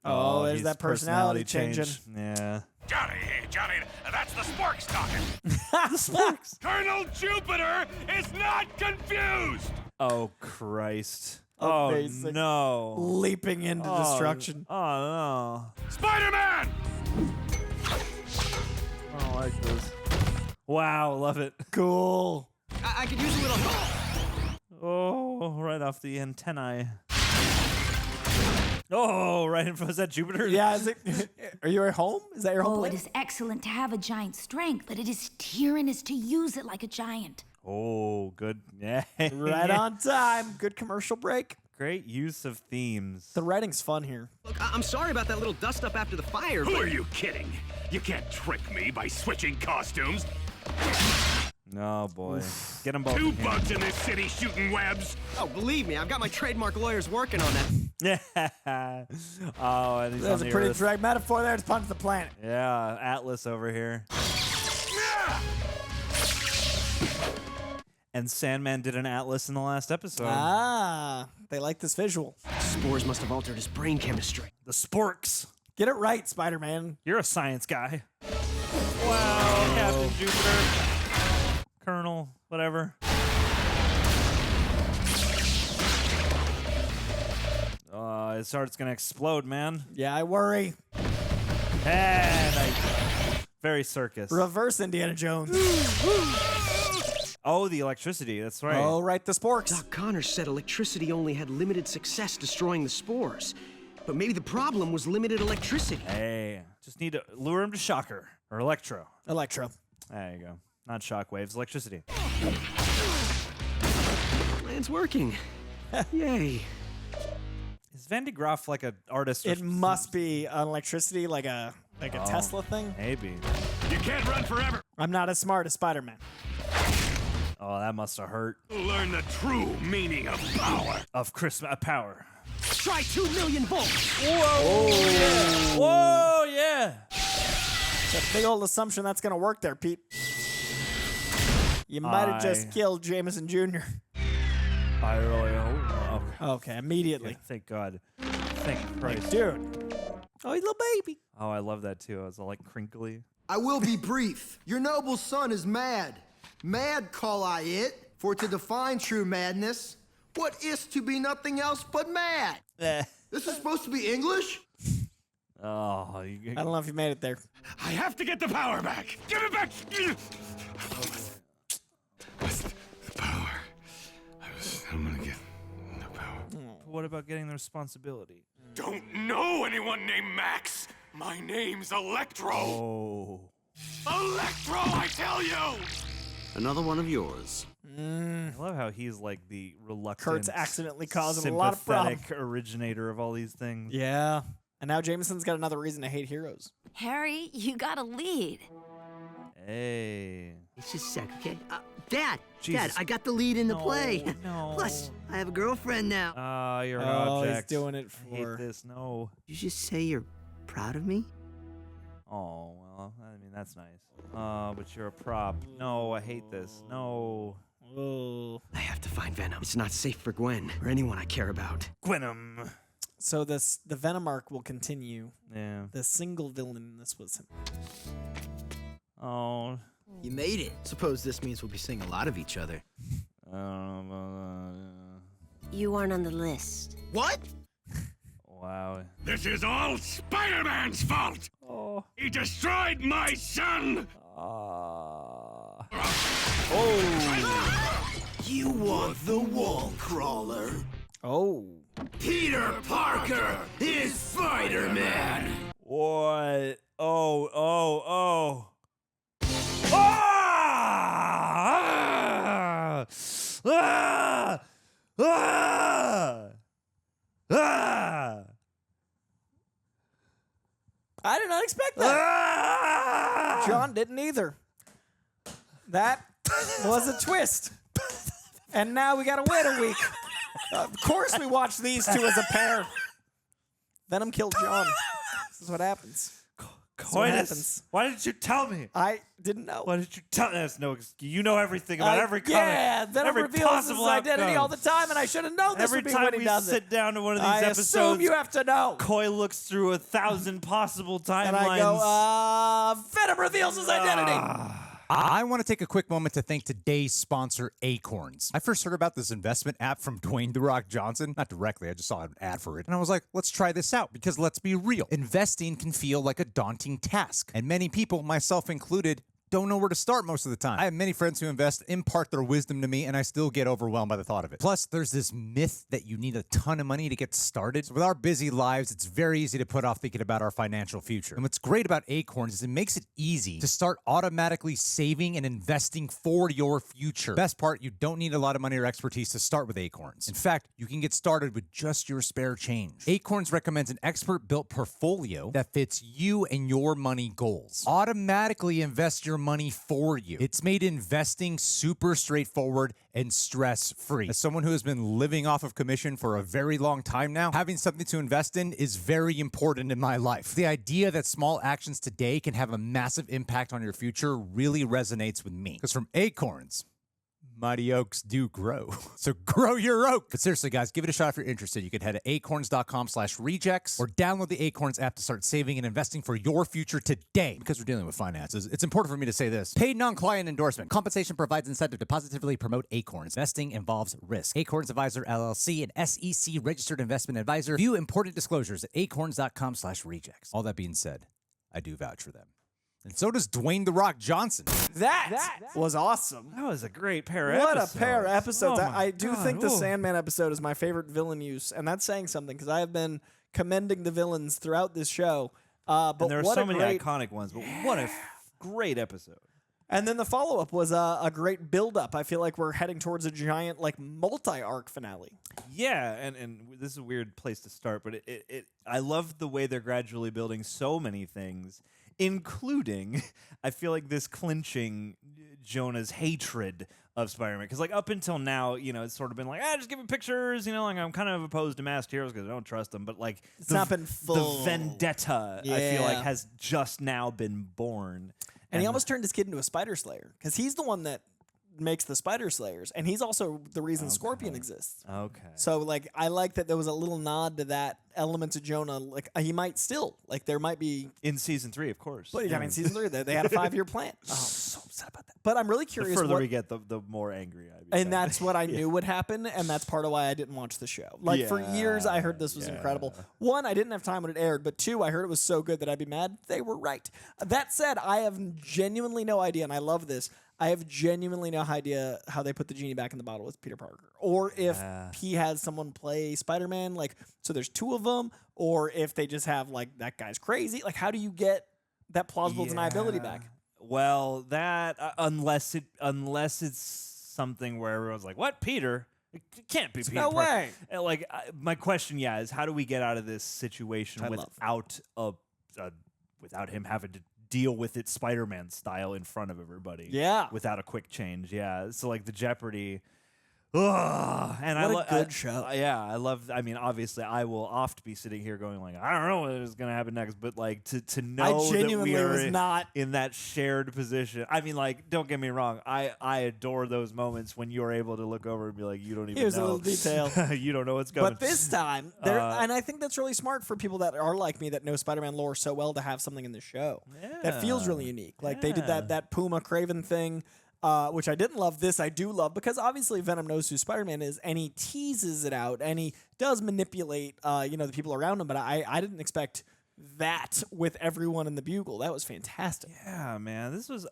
Oh, there's that personality changing. Yeah. Johnny, that's the Sporks talking. The Sporks. Colonel Jupiter is not confused. Oh, Christ. Oh, Amazing. no. Leaping into destruction. Oh, no. Spider-Man! I don't like this. Wow, love it. Cool. I could use a little help. Oh, right off the antennae. Oh, right in front. Is that Jupiter? Yeah, are you at home? Is that your home Oh, planet? it is excellent to have a giant strength, but it is tyrannous to use it like a giant. Oh, good. Yeah. Right on time. Good commercial break. Great use of themes. The writing's fun here. Look, I'm sorry about that little dust up after the fire. Who are you kidding? You can't trick me by switching costumes. No, boy. Get them both. 2 bugs in this city shooting webs. Oh, believe me, I've got my trademark lawyers working on that. Yeah. Oh, and he's There's on a the pretty Earth. drag metaphor there to punch the planet. Yeah, Atlas over here. And Sandman did an Atlas in the last episode. Ah, they like this visual. Spores must have altered his brain chemistry. The sporks. Get it right, Spider-Man. You're a science guy. Wow, Captain Jupiter. Colonel, whatever. His heart's gonna explode, man. Yeah, I worry. And very circus. Reverse Indiana Jones. Oh, the electricity. That's right. Oh, right, the sporks. Doc Connors said electricity only had limited success destroying the spores. But maybe the problem was limited electricity. Hey, just need to lure him to shocker or electro. Electro. There you go. Not shockwaves, electricity. Plan's working. Yay. Is Van de Graaff like an artist? It must be an electricity, like a Tesla thing. Maybe. You can't run forever. I'm not as smart as Spider-Man. Oh, that must have hurt. Learn the true meaning of power. Of Christmas power. Try 2 million volts. Whoa! Oh, yeah. Whoa! Yeah. That big old assumption that's gonna work there, Pete. You might have just killed Jameson Jr. I really hope. Okay, immediately. Yeah, thank God. Thank Christ. Like, dude. Oh, he's a little baby. Oh, I love that too. I was all like crinkly. I will be brief. Your noble son is mad. Mad call I it, for to define true madness, what is to be nothing else but mad? This is supposed to be English? Oh, I don't know if you made it there. I have to get the power back. Give it back. The power. I'm gonna get the power. What about getting the responsibility? Don't know anyone named Max. My name's Electro. Oh. Electro, I tell you. Another one of yours. I love how he's like the reluctant, Kurt's accidentally causing a lot of problems. sympathetic originator of all these things. Yeah. And now Jameson's got another reason to hate heroes. Harry, you got a lead. Hey. It's just a sec, okay? Dad! Jesus. Dad, I got the lead in the play. No. Plus, I have a girlfriend now. Ah, you're an Oh, he's object. doing it I hate for... this. No. Did you just say you're proud of me? Oh, well, I mean, that's nice. But you're a prop. No, I hate this. No. Oh. I have to find Venom. It's not safe for Gwen or anyone I care about. Gwenum. So the Venom arc will continue. Yeah. The single villain in this was him. Oh. You made it. Suppose this means we'll be seeing a lot of each other. You aren't on the list. What? Wow. This is all Spider-Man's fault! Oh. He destroyed my son! You want the wall crawler? Oh. Peter Parker is Spider-Man! What? Oh. Ah! Ah! Ah! Ah! I did not expect that. Ah! John didn't either. That was a twist. And now we gotta wait a week. Of course we watched these two as a pair. Venom killed John. This is what happens. Coitus, why didn't you tell me? I didn't know. Why did you tell me? No, you know everything about every comic. Yeah, Venom every reveals his possible identity outcome. all the time, and I should have known this Every would be time when he we does sit it. down to one of these I episodes, assume you have to know. Coy looks through 1,000 possible timelines. And I go, Venom reveals his identity. I want to take a quick moment to thank today's sponsor, ACORNS. I first heard about this investment app from Dwayne "The Rock" Johnson. Not directly, I just saw an ad for it. And I was like, let's try this out, because let's be real. Investing can feel like a daunting task. And many people, myself included, don't know where to start most of the time. I have many friends who invest, impart their wisdom to me, and I still get overwhelmed by the thought of it. Plus, there's this myth that you need a ton of money to get started. So with our busy lives, it's very easy to put off thinking about our financial future. And what's great about ACORNS is it makes it easy to start automatically saving and investing for your future. Best part, you don't need a lot of money or expertise to start with ACORNS. In fact, you can get started with just your spare change. ACORNS recommends an expert-built portfolio that fits you and your money goals. Automatically invest your money for you. It's made investing super straightforward and stress-free. As someone who has been living off of commission for a very long time now, having something to invest in is very important in my life. The idea that small actions today can have a massive impact on your future really resonates with me. Because from ACORNS, mighty oaks do grow. So grow your oak. But seriously, guys, give it a shot if you're interested. You can head to acorns.com/rejects or download the ACORNS app to start saving and investing for your future today. Because we're dealing with finances, it's important for me to say this. Paid non-client endorsement. Compensation provides incentive to positively promote ACORNS. Investing involves risk. ACORNS Advisor LLC, an SEC registered investment advisor. View important disclosures at acorns.com/rejects. All that being said, I do vouch for them. And so does Dwayne "The Rock" Johnson. That was awesome. That was a great pair of What episodes. a pair of episodes. Oh I do God, think the ooh. Sandman episode is my favorite villain use, and that's saying something because I have been commending the villains throughout this show. But And there are what so a many great, iconic ones, but what a great episode. And then the follow-up was a great build-up. I feel like we're heading towards a giant, like, multi-arc finale. Yeah, and this is a weird place to start, but I love the way they're gradually building so many things, including, I feel like this clinching Jonah's hatred of Spider-Man. Because, like, up until now, you know, it's sort of been like, just give him pictures, you know, like, I'm kind of opposed to masked heroes because I don't trust them, but, like, It's not been full. The vendetta, I feel like, has just now been born. And he almost turned his kid into a Spider Slayer because he's the one that makes the Spider Slayers, and he's also the reason Scorpion exists. Okay. So, like, I like that there was a little nod to that element of Jonah. Like, he might still, like, there might be in season 3, of course. But I mean, season 3, they had a 5-year plan. Oh, I'm so upset about that. But I'm really curious. The further what, we get, the more angry I become. and that's what I knew would happen, and that's part of why I didn't watch the show. Like, for years, I heard this was incredible. One, I didn't have time when it aired, but two, I heard it was so good that I'd be mad. They were right. That said, I have genuinely no idea, and I love this. I have genuinely no idea how they put the genie back in the bottle with Peter Parker, or if he has someone play Spider-Man, like, so there's two of them, or if they just have, like, that guy's crazy. Like, how do you get that plausible deniability back? Well, that unless it's something where everyone's like, "What, Peter? It can't be Peter." No way. Like my question, is how do we get out of this situation without him having to deal with it Spider-Man style in front of everybody? Yeah. Without a quick change. Yeah. So like the Jeopardy. Ugh. And what a good show. I love. I mean, obviously, I will oft be sitting here going like, I don't know what is going to happen next, but like to know that we are in that shared position. I mean, like, don't get me wrong. I adore those moments when you're able to look over and be like, you don't even Here's know. a little detail. You don't know what's going. But this time, and I think that's really smart for people that are like me that know Spider-Man lore so well to have something in the show that feels really unique. Like they did that Puma Craven thing. Which I didn't love. This I do love because obviously Venom knows who Spider-Man is, and he teases it out, and he does manipulate, the people around him. But I didn't expect that with everyone in the Bugle. That was fantastic. Yeah, man, this was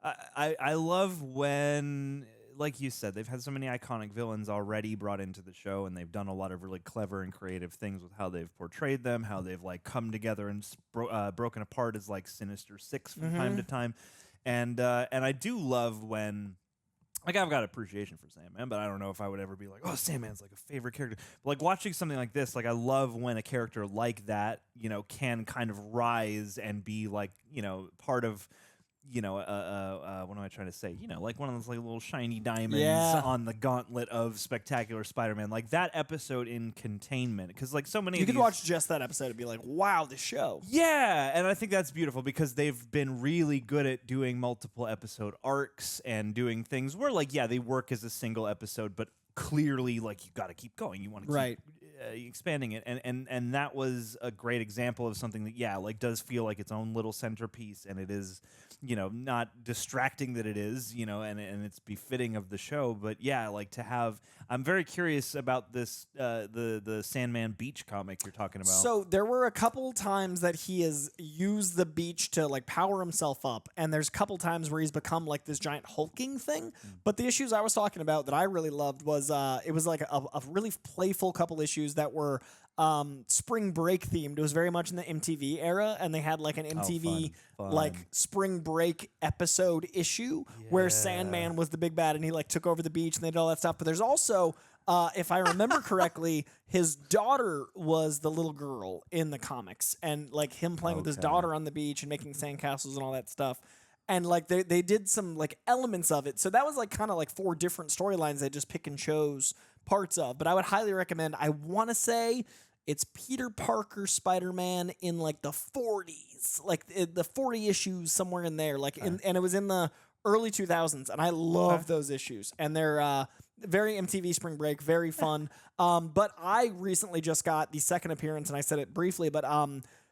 I love when, like you said, they've had so many iconic villains already brought into the show, and they've done a lot of really clever and creative things with how they've portrayed them, how they've like come together and broken apart as like Sinister Six from time to time. And I do love when, like, I've got appreciation for Sandman, but I don't know if I would ever be like, oh, Sandman's like a favorite character. But like watching something like this, like I love when a character like that, can kind of rise and be like, part of, what am I trying to say? Like one of those like little shiny diamonds on the gauntlet of Spectacular Spider-Man. Like that episode in Containment, because like so many you could watch just that episode and be like, wow, this show. Yeah, and I think that's beautiful because they've been really good at doing multiple episode arcs and doing things where like, they work as a single episode, but clearly like you got to keep going. You want to keep expanding it, and that was a great example of something that does feel like its own little centerpiece, and it is not distracting that it is, and it's befitting of the show. But like to have, I'm very curious about this the Sandman Beach comic you're talking about. So there were a couple times that he has used the beach to like power himself up, and there's a couple times where he's become like this giant hulking thing. But the issues I was talking about that I really loved was it was like a really playful couple issues that were spring break themed. It was very much in the MTV era, and they had like an MTV fun. like spring break episode issue where Sandman was the big bad and he like took over the beach and they did all that stuff. But there's also if I remember correctly, his daughter was the little girl in the comics, and like him playing with his daughter on the beach and making sandcastles and all that stuff. And like they did some like elements of it. So that was like kind of like 4 different storylines they just pick and chose parts of. But I would highly recommend, I want to say it's Peter Parker Spider-Man in like the 40s, like the 40 issues somewhere in there. Like and it was in the early 2000s, and I love those issues. And they're very MTV Spring Break, very fun. But I recently just got the second appearance, and I said it briefly, but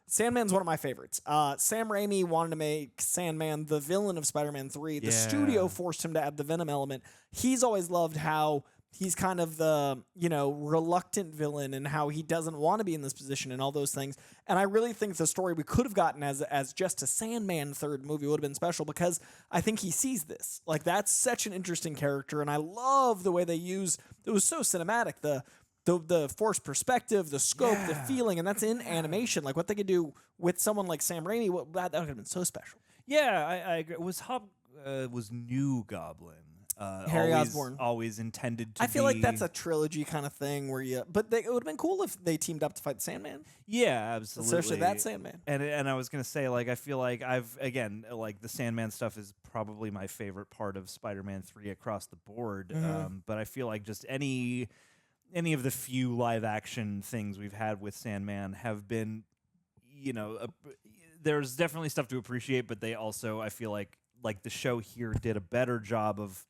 Sandman's one of my favorites. Sam Raimi wanted to make Sandman the villain of Spider-Man 3. The studio forced him to add the Venom element. He's always loved how he's kind of the, reluctant villain and how he doesn't want to be in this position and all those things. And I really think the story we could have gotten as just a Sandman third movie would have been special, because I think he sees this. Like, that's such an interesting character, and I love the way they use, it was so cinematic, the forced perspective, the scope, the feeling, and that's in animation. Like what they could do with someone like Sam Raimi, that would have been so special. Yeah, I agree. Was New Goblin Harry Osborn always intended to? I feel like that's a trilogy kind of thing where but it would have been cool if they teamed up to fight Sandman. Yeah, absolutely. Especially that Sandman. And I was gonna say, like, I feel like the Sandman stuff is probably my favorite part of Spider-Man 3 across the board. But I feel like just any of the few live action things we've had with Sandman have been, there's definitely stuff to appreciate, but they also, I feel like the show here did a better job of,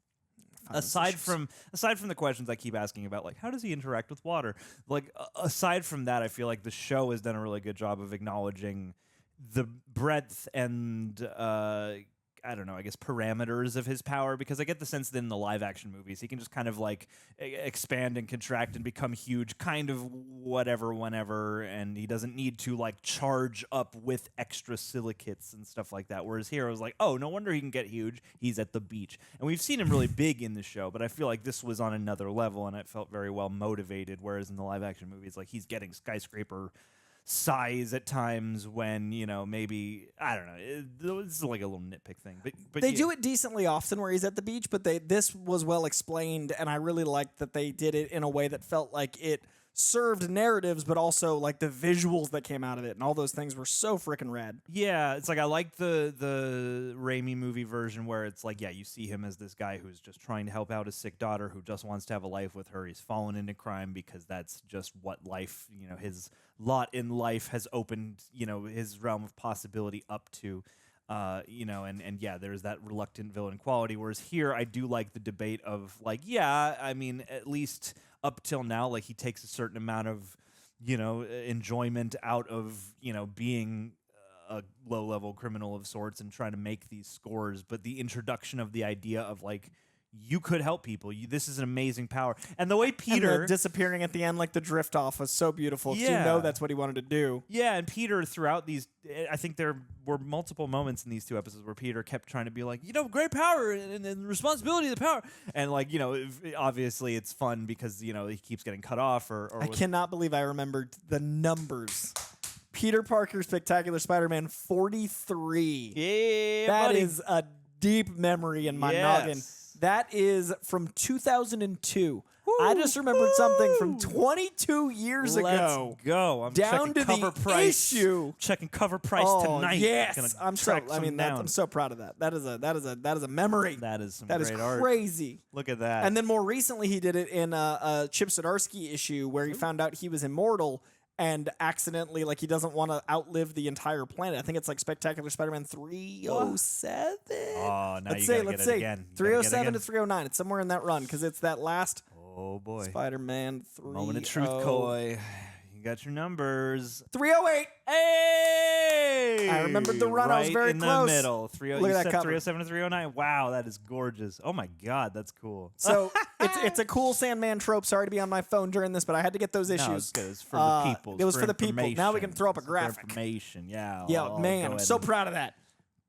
aside from the questions I keep asking about, like, how does he interact with water? Like, aside from that, I feel like the show has done a really good job of acknowledging the breadth and, I don't know, I guess parameters of his power, because I get the sense that in the live action movies, he can just kind of like expand and contract and become huge, kind of whatever, whenever, and he doesn't need to like charge up with extra silicates and stuff like that. Whereas here I was like, oh, no wonder he can get huge. He's at the beach. And we've seen him really big in the show, but I feel like this was on another level and it felt very well motivated. Whereas in the live action movies, like he's getting skyscraper sighs at times when, you know, maybe, I don't know, this is like a little nitpick thing. But they do it decently often where he's at the beach, but this was well explained, and I really liked that they did it in a way that felt like it served narratives, but also like the visuals that came out of it and all those things were so freaking rad. Yeah, it's like I like the Raimi movie version where it's like, yeah, you see him as this guy who's just trying to help out his sick daughter who just wants to have a life with her. He's fallen into crime because that's just what life, you know, his lot in life has opened, you know, his realm of possibility up to. You know, and yeah, there's that reluctant villain quality. Whereas here, I do like the debate of like, yeah, I mean, at least up till now, like he takes a certain amount of, you know, enjoyment out of, you know, being a low-level criminal of sorts and trying to make these scores. But the introduction of the idea of like, you could help people. This is an amazing power. And the way Peter... And the disappearing at the end, like the drift off, was so beautiful. Yeah. You know that's what he wanted to do. Yeah, and Peter throughout these... I think there were multiple moments in these two episodes where Peter kept trying to be like, you know, great power and responsibility of the power. And like, you know, obviously it's fun because, you know, he keeps getting cut off or I cannot believe I remembered the numbers. Peter Parker, Spectacular Spider-Man 43. Yeah, That buddy. is a deep memory in my noggin. That is from 2002. I just remembered something from 22 years ago. Let's go. I'm down checking to cover the price. issue. Checking cover price tonight. Yes, I'm so. track I mean, some that's, down. I'm so proud of that. That is a memory. That is some That is great art. crazy. Look at that. And then more recently, he did it in a Chip Zdarsky issue where he found out he was immortal and accidentally, like, he doesn't want to outlive the entire planet. I think it's like Spectacular Spider-Man 307. Oh, now let's you say, gotta let's get it say again. 307 to 309. It's somewhere in that run because it's that last. Oh boy. Spider-Man 3. Moment of truth, Coy. You got your numbers. 308. Hey! I remembered the run. I was very in close. the middle. 30, Look you at that said cover. 307 to 309. Wow, that is gorgeous. Oh my God, that's cool. So it's a cool Sandman trope. Sorry to be on my phone during this, but I had to get those issues. No, it's good. It's for the people. It was for the people. Now we can throw up a It's for graphic. information. Yeah. Yeah, I'll man, go I'm ahead so and- proud of that.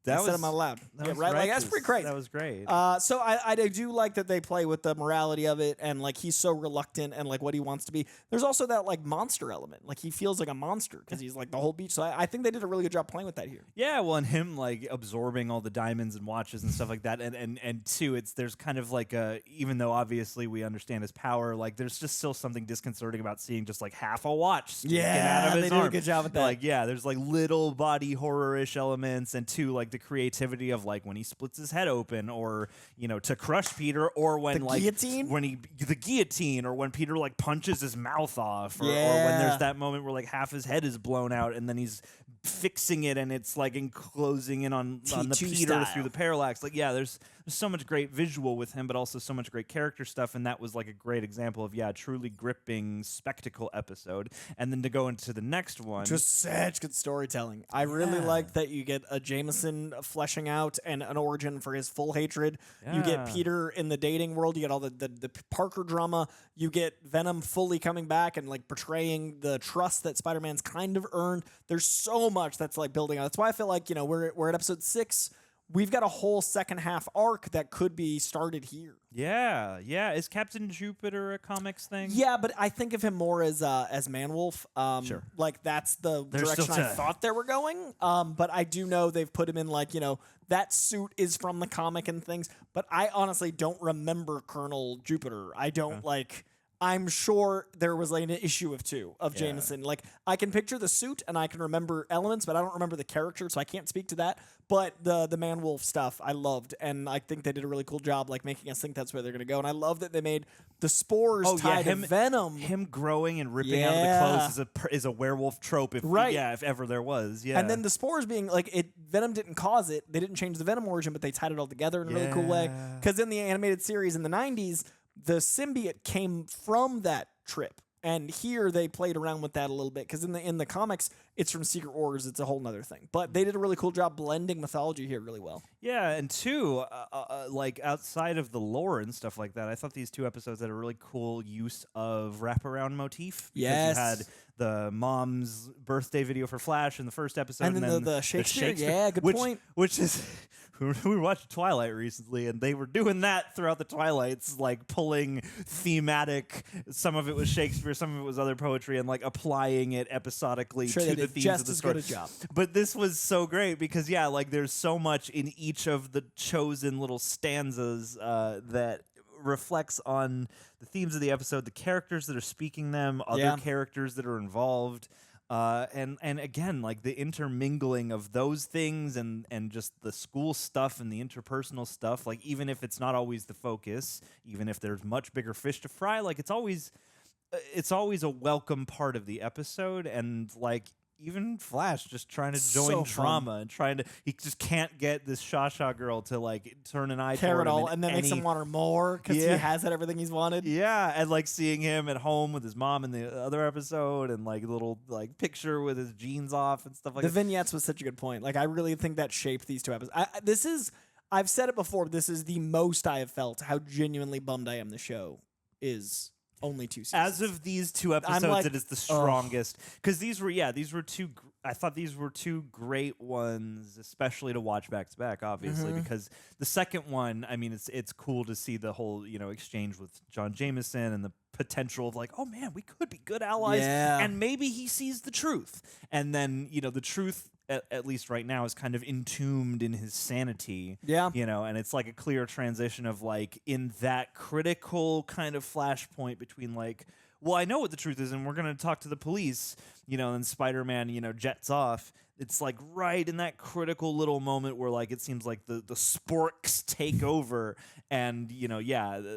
That I said was them out loud. That Yeah, was right? Like, that's righteous. pretty crazy. That was great. So I do like that they play with the morality of it, and like he's so reluctant and like what he wants to be. There's also that like monster element. Like he feels like a monster because he's like the whole beach. So I think they did a really good job playing with that here. Yeah, well, and him like absorbing all the diamonds and watches and stuff like that, and two, there's kind of like a, even though obviously we understand his power, like there's just still something disconcerting about seeing just like half a watch sticking out of his they did arm. a good job with that. Like, yeah, there's like little body horror-ish elements, and two, like the creativity of like when he splits his head open, or you know, to crush Peter, or when The like guillotine? when the guillotine, or when Peter like punches his mouth off, or when Yeah. there's that moment where like half his head is blown out, and then he's fixing it and it's like enclosing in on the T2 Peter style. through the parallax. Like, yeah, there's so much great visual with him, but also so much great character stuff, and that was like a great example of, yeah, truly gripping spectacle episode. And then to go into the next one, Just such good storytelling. I really like that you get a Jameson fleshing out and an origin for his full hatred. You get Yeah. Peter in the dating world. You get all the Parker drama. You get Venom fully coming back and like betraying the trust that Spider-Man's kind of earned. There's so much that's like building out. That's why I feel like, you know, we're at episode 6. We've got a whole second half arc that could be started here. yeah, is Captain Jupiter a comics thing? Yeah, but I think of him more as Man-Wolf. Sure. Like that's the There's direction still I to- thought they were going. But I do know they've put him in like, you know, that suit is from the comic and things. But I honestly don't remember Colonel Jupiter. I don't like. I'm sure there was like an issue of 2 of Jameson. Like I can picture the suit and I can remember elements, but I don't remember the character, so I can't speak to that. But the Man-Wolf stuff I loved, and I think they did a really cool job like making us think that's where they're gonna go. And I love that they made the spores tied to Venom. Him growing and ripping out of the clothes is a werewolf trope, if if ever there was. Yeah, And then the spores being like Venom didn't cause it. They didn't change the Venom origin, but they tied it all together in a really cool way. Because in the animated series in the 90s, the symbiote came from that trip. And here they played around with that a little bit because in the comics, it's from Secret Wars, it's a whole nother thing. But they did a really cool job blending mythology here really well. Yeah, and two, like outside of the lore and stuff like that, I thought these 2 episodes had a really cool use of wraparound motif. Because Yes. you had the mom's birthday video for Flash in the first episode, And then the Shakespeare. Yeah, good point. Which is, we watched Twilight recently, and they were doing that throughout the Twilights, like pulling thematic. Some of it was Shakespeare, some of it was other poetry, and like applying it episodically Sure, to they the did themes just of the as story. good a job. But this was so great because, yeah, like there's so much in each of the chosen little stanzas that reflects on the themes of the episode, the characters that are speaking them, other characters that are involved. And again, like the intermingling of those things and just the school stuff and the interpersonal stuff, like even if it's not always the focus, even if there's much bigger fish to fry, like it's always a welcome part of the episode. And like even Flash just trying to join drama and he just can't get this Shasha girl to like turn an eye Care toward it him all, and then makes him want her more because he has had everything he's wanted. Yeah, and like seeing him at home with his mom in the other episode, and like a little like picture with his jeans off and stuff like The that. vignettes was such a good point. Like I really think that shaped these 2 episodes. I've said it before. This is the most I have felt how genuinely bummed I am. The show is only 2 seasons. As of these 2 episodes, like, it is the strongest because these were 2. I thought these were 2 great ones, especially to watch back to back. Obviously, because the second one, I mean, it's cool to see the whole exchange with John Jameson and the potential of like, oh man, we could be good allies, and maybe he sees the truth, and then the truth. At least right now is kind of entombed in his sanity. Yeah. And it's like a clear transition of like in that critical kind of flashpoint between like, well, I know what the truth is and we're going to talk to the police, and Spider-Man, jets off. It's like right in that critical little moment where like it seems like the sporks take over and,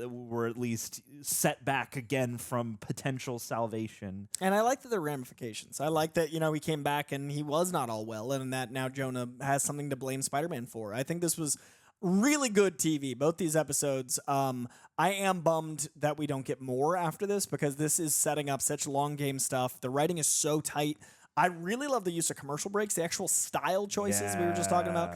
we're at least set back again from potential salvation. And I like that there are ramifications. I like that, he came back and he was not all well, and that now Jonah has something to blame Spider-Man for. I think this was really good TV, both these episodes. I am bummed that we don't get more after this because this is setting up such long game stuff. The writing is so tight. I really love the use of commercial breaks, the actual style choices we were just talking about.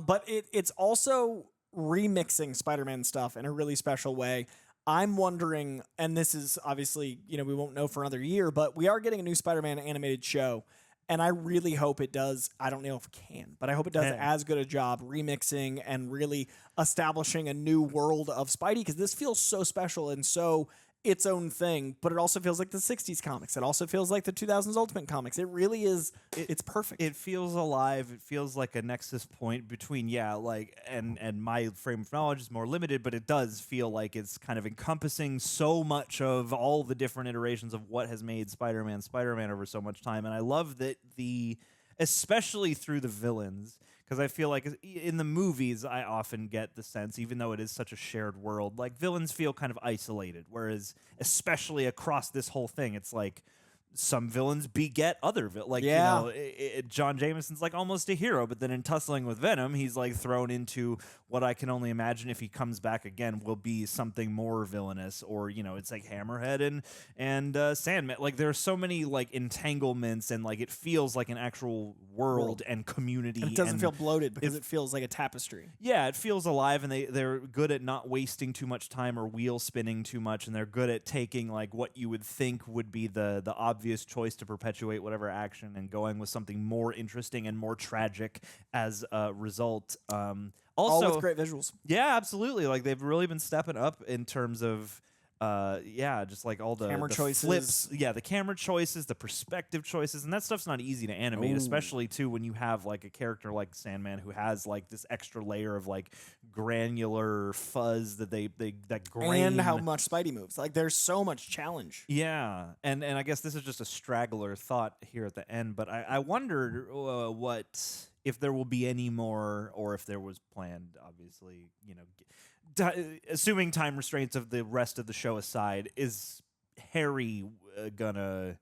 But it's also remixing Spider-Man stuff in a really special way. I'm wondering, and this is obviously, we won't know for another year, but we are getting a new Spider-Man animated show. And I really hope it does, I don't know if it can, but I hope it does as good a job remixing and really establishing a new world of Spidey, because this feels so special and so its own thing, but it also feels like the 60s comics. It also feels like the 2000s Ultimate comics. It really is, it's perfect. It feels alive. It feels like a nexus point between, and my frame of knowledge is more limited, but it does feel like it's kind of encompassing so much of all the different iterations of what has made Spider-Man over so much time. And I love that especially through the villains, because I feel like in the movies, I often get the sense, even though it is such a shared world, like villains feel kind of isolated. Whereas, especially across this whole thing, it's like some villains beget other villains. Like, John Jameson's like almost a hero, but then in tussling with Venom, he's like thrown into what I can only imagine if he comes back again will be something more villainous, or it's like Hammerhead and Sandman. Like there are so many like entanglements, and like it feels like an actual world and community. And it doesn't feel bloated because it feels like a tapestry. Yeah, it feels alive, and they're good at not wasting too much time or wheel spinning too much, and they're good at taking like what you would think would be the obvious choice to perpetuate whatever action and going with something more interesting and more tragic as a result. All with great visuals. Yeah, absolutely. Like they've really been stepping up in terms of just like all the camera choices. Flips. Yeah, the camera choices, the perspective choices, and that stuff's not easy to animate, especially too when you have like a character like Sandman who has like this extra layer of like granular fuzz that that grain, and how much Spidey moves. Like there's so much challenge. Yeah, and I guess this is just a straggler thought here at the end, but I wondered what if there will be any more, or if there was planned. Obviously, assuming time restraints of the rest of the show aside, is Harry gonna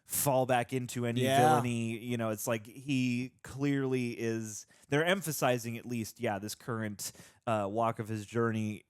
fall back into any villainy? It's like he clearly is. They're emphasizing at least, this current walk of his journey,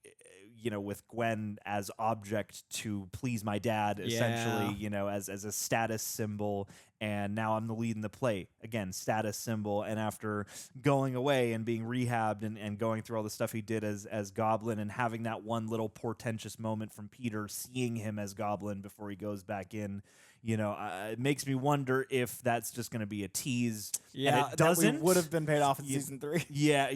with Gwen as object to please my dad, essentially, as a status symbol, and now I'm the lead in the play. Again, status symbol. And after going away and being rehabbed and going through all the stuff he did as Goblin and having that one little portentous moment from Peter seeing him as Goblin before he goes back in, it makes me wonder if that's just going to be a tease. Yeah, and it doesn't. That would have been paid off in season 3. Yeah.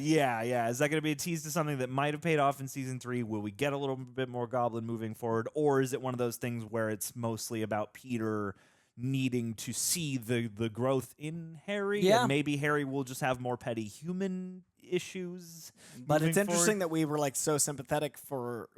Is that going to be a tease to something that might have paid off in season 3? Will we get a little bit more Goblin moving forward? Or is it one of those things where it's mostly about Peter needing to see the growth in Harry? Yeah. And maybe Harry will just have more petty human issues. But it's interesting forward. that we were like so sympathetic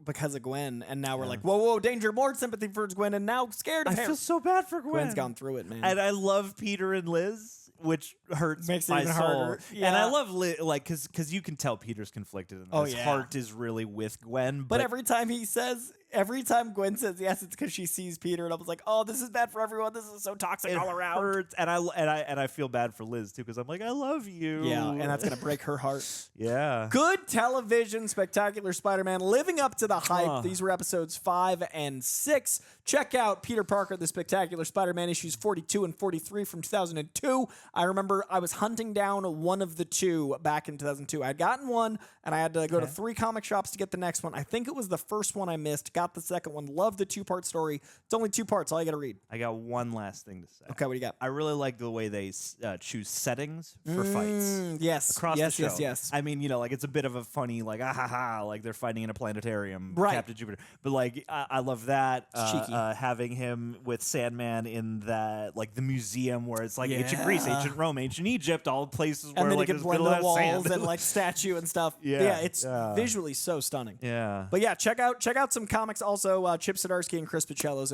because of Gwen, and now we're like, whoa, danger, more sympathy for Gwen, and now scared of I Harry. feel so bad for Gwen. Gwen's gone through it, man. And I love Peter and Liz, which hurts Makes it my even soul. harder. Yeah. And I love Liz, because you can tell Peter's conflicted, and his heart is really with Gwen. But every time Gwen says yes, it's because she sees Peter, and I was like, oh, this is bad for everyone. This is so toxic all around. Hurts, and I feel bad for Liz too, because I'm like, I love you. Yeah, and that's gonna break her heart. Yeah. Good television, Spectacular Spider-Man, living up to the hype. These were episodes 5 and 6. Check out Peter Parker, The Spectacular Spider-Man, issues 42 and 43 from 2002. I remember I was hunting down one of the two back in 2002. I had gotten one, and I had to go to 3 comic shops to get the next one. I think it was the first one I missed. Got the second one. Loved the 2-part story. It's only 2 parts. All you got to read. I got one last thing to say. Okay, what do you got? I really like the way they choose settings for fights. Yes. Across the show. Yes. I mean, it's a bit of a funny, like, like they're fighting in a planetarium, Right. Captain Jupiter. But, like, I love that. Cheeky. Having him with Sandman in that, like, the museum where it's like ancient Greece, Yeah. ancient Rome, ancient Egypt, all places And where, then like, you can there's blend good the old walls sand. and like statue and stuff. Yeah, it's visually so stunning. Yeah. But yeah, check out some comics also. Chip Zdarsky and Chris Pichello's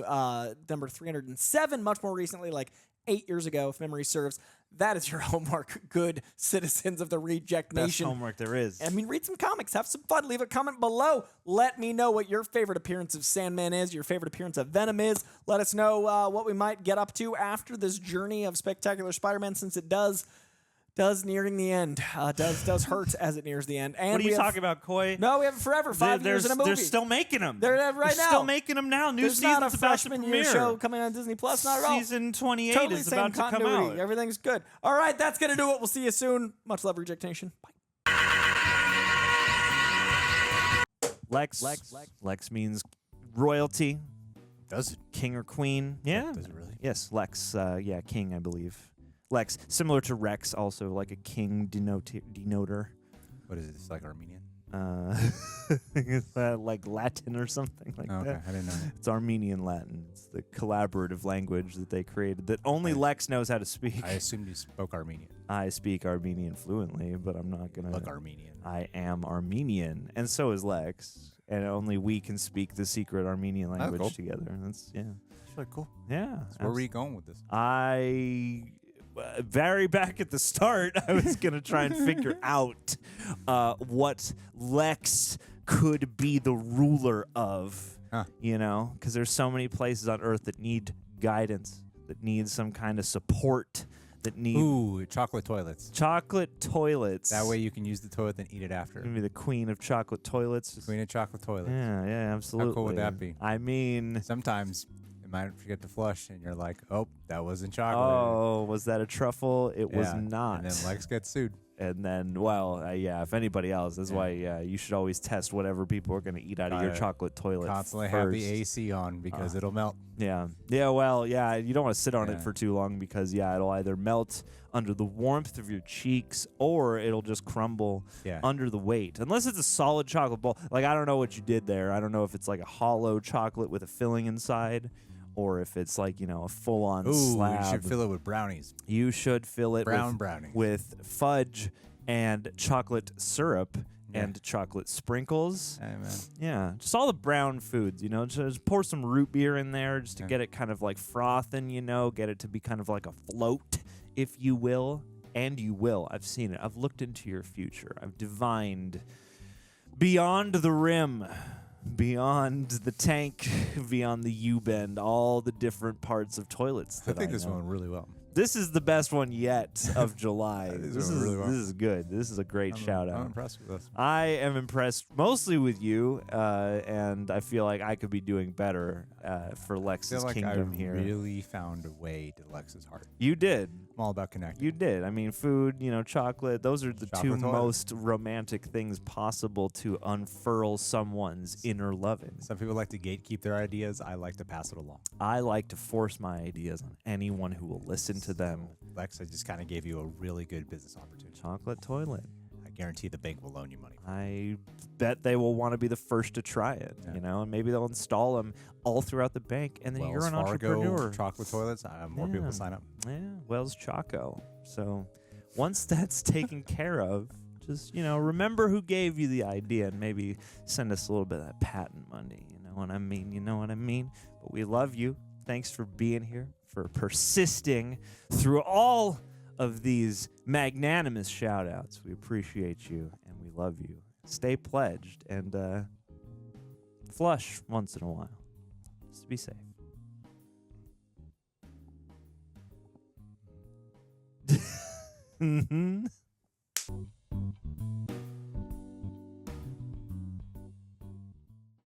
number 307, much more recently, like 8 years ago, if memory serves. That is your homework, good citizens of the Reject Best Nation. homework there is. I mean, read some comics, have some fun. Leave a comment below. Let me know what your favorite appearance of Sandman is, your favorite appearance of Venom is. Let us know what we might get up to after this journey of Spectacular Spider-Man, since it does nearing the end. Does hurt as it nears the end. And What are you talking about, Coy? No, we have it forever. 5 years in a movie. They're still making them. They're right now. Still making them now. New There's season's not a about to freshman year premiere. show coming on Disney Plus. Not at all. Season 28 Totally is same about to come continuity. out. Everything's good. All right, that's gonna do it. We'll see you soon. Much love, Reject Nation. Bye. Lex means royalty. Does it? King or queen. Yeah. Does it really? Yes, Lex. King, I believe. Lex, similar to Rex, also like a king denoter. What is it? It's like Armenian? Is that like Latin or something like Okay, that? I didn't know that. It's Armenian Latin. It's the collaborative language that they created that only Lex knows how to speak. I assumed you spoke Armenian. I speak Armenian fluently, but I'm not going to... Look Armenian. I am Armenian, and so is Lex. And only we can speak the secret Armenian language cool. together. That's, yeah. That's really cool. Yeah. So where were you going with this? Very back at the start, I was going to try and figure out what Lex could be the ruler of, because there's so many places on Earth that need guidance, that need some kind of support, that need... Ooh, chocolate toilets. Chocolate toilets. That way you can use the toilet and eat it after. Gonna be the queen of chocolate toilets. Queen of chocolate toilets. Yeah, absolutely. How cool would that be? I mean... Sometimes you might forget to flush, and you're like, oh, that wasn't chocolate. Oh, was that a truffle? It was not. And then Lex gets sued. And then, if anybody else, that's why you should always test whatever people are going to eat out of your chocolate toilet Constantly first. have the AC on because it'll melt. Yeah. Yeah, you don't want to sit on it for too long because, it'll either melt under the warmth of your cheeks or it'll just crumble under the weight. Unless it's a solid chocolate ball. Like, I don't know what you did there. I don't know if it's like a hollow chocolate with a filling inside, or if it's like, a full-on slab. You should fill it with brownies. You should fill it brownies. with fudge and chocolate syrup and chocolate sprinkles. Hey, man. Yeah, just all the brown foods, just pour some root beer in there just to get it kind of like frothing, get it to be kind of like a float, if you will. And you will. I've seen it. I've looked into your future. I've divined beyond the rim, beyond the tank, beyond the U-bend, all the different parts of toilets. I think this one went really well. This is the best one yet of July. This is good. This is a great shout out. I'm impressed with this. I am impressed mostly with you, and I feel like I could be doing better for Lex's kingdom here. I really found a way to Lex's heart. You did. I'm all about connecting. You did. I mean, food, chocolate, those are the two Chocolate toilet. most romantic things possible to unfurl someone's inner loving. Some people like to gatekeep their ideas. I like to pass it along. I like to force my ideas on anyone who will listen to them. Lex, I just kind of gave you a really good business opportunity. Chocolate toilet. I guarantee the bank will loan you money. I bet they will want to be the first to try it, and maybe they'll install them all throughout the bank, and then Wells you're an Fargo, entrepreneur. chocolate toilets, more people sign up. Yeah, Wells Choco. So once that's taken care of, just, remember who gave you the idea and maybe send us a little bit of that patent money. You know what I mean? You know what I mean? But we love you. Thanks for being here, for persisting through all of these magnanimous shout-outs. We appreciate you, and we love you. Stay pledged, and flush once in a while. Just be safe. Mm-hmm.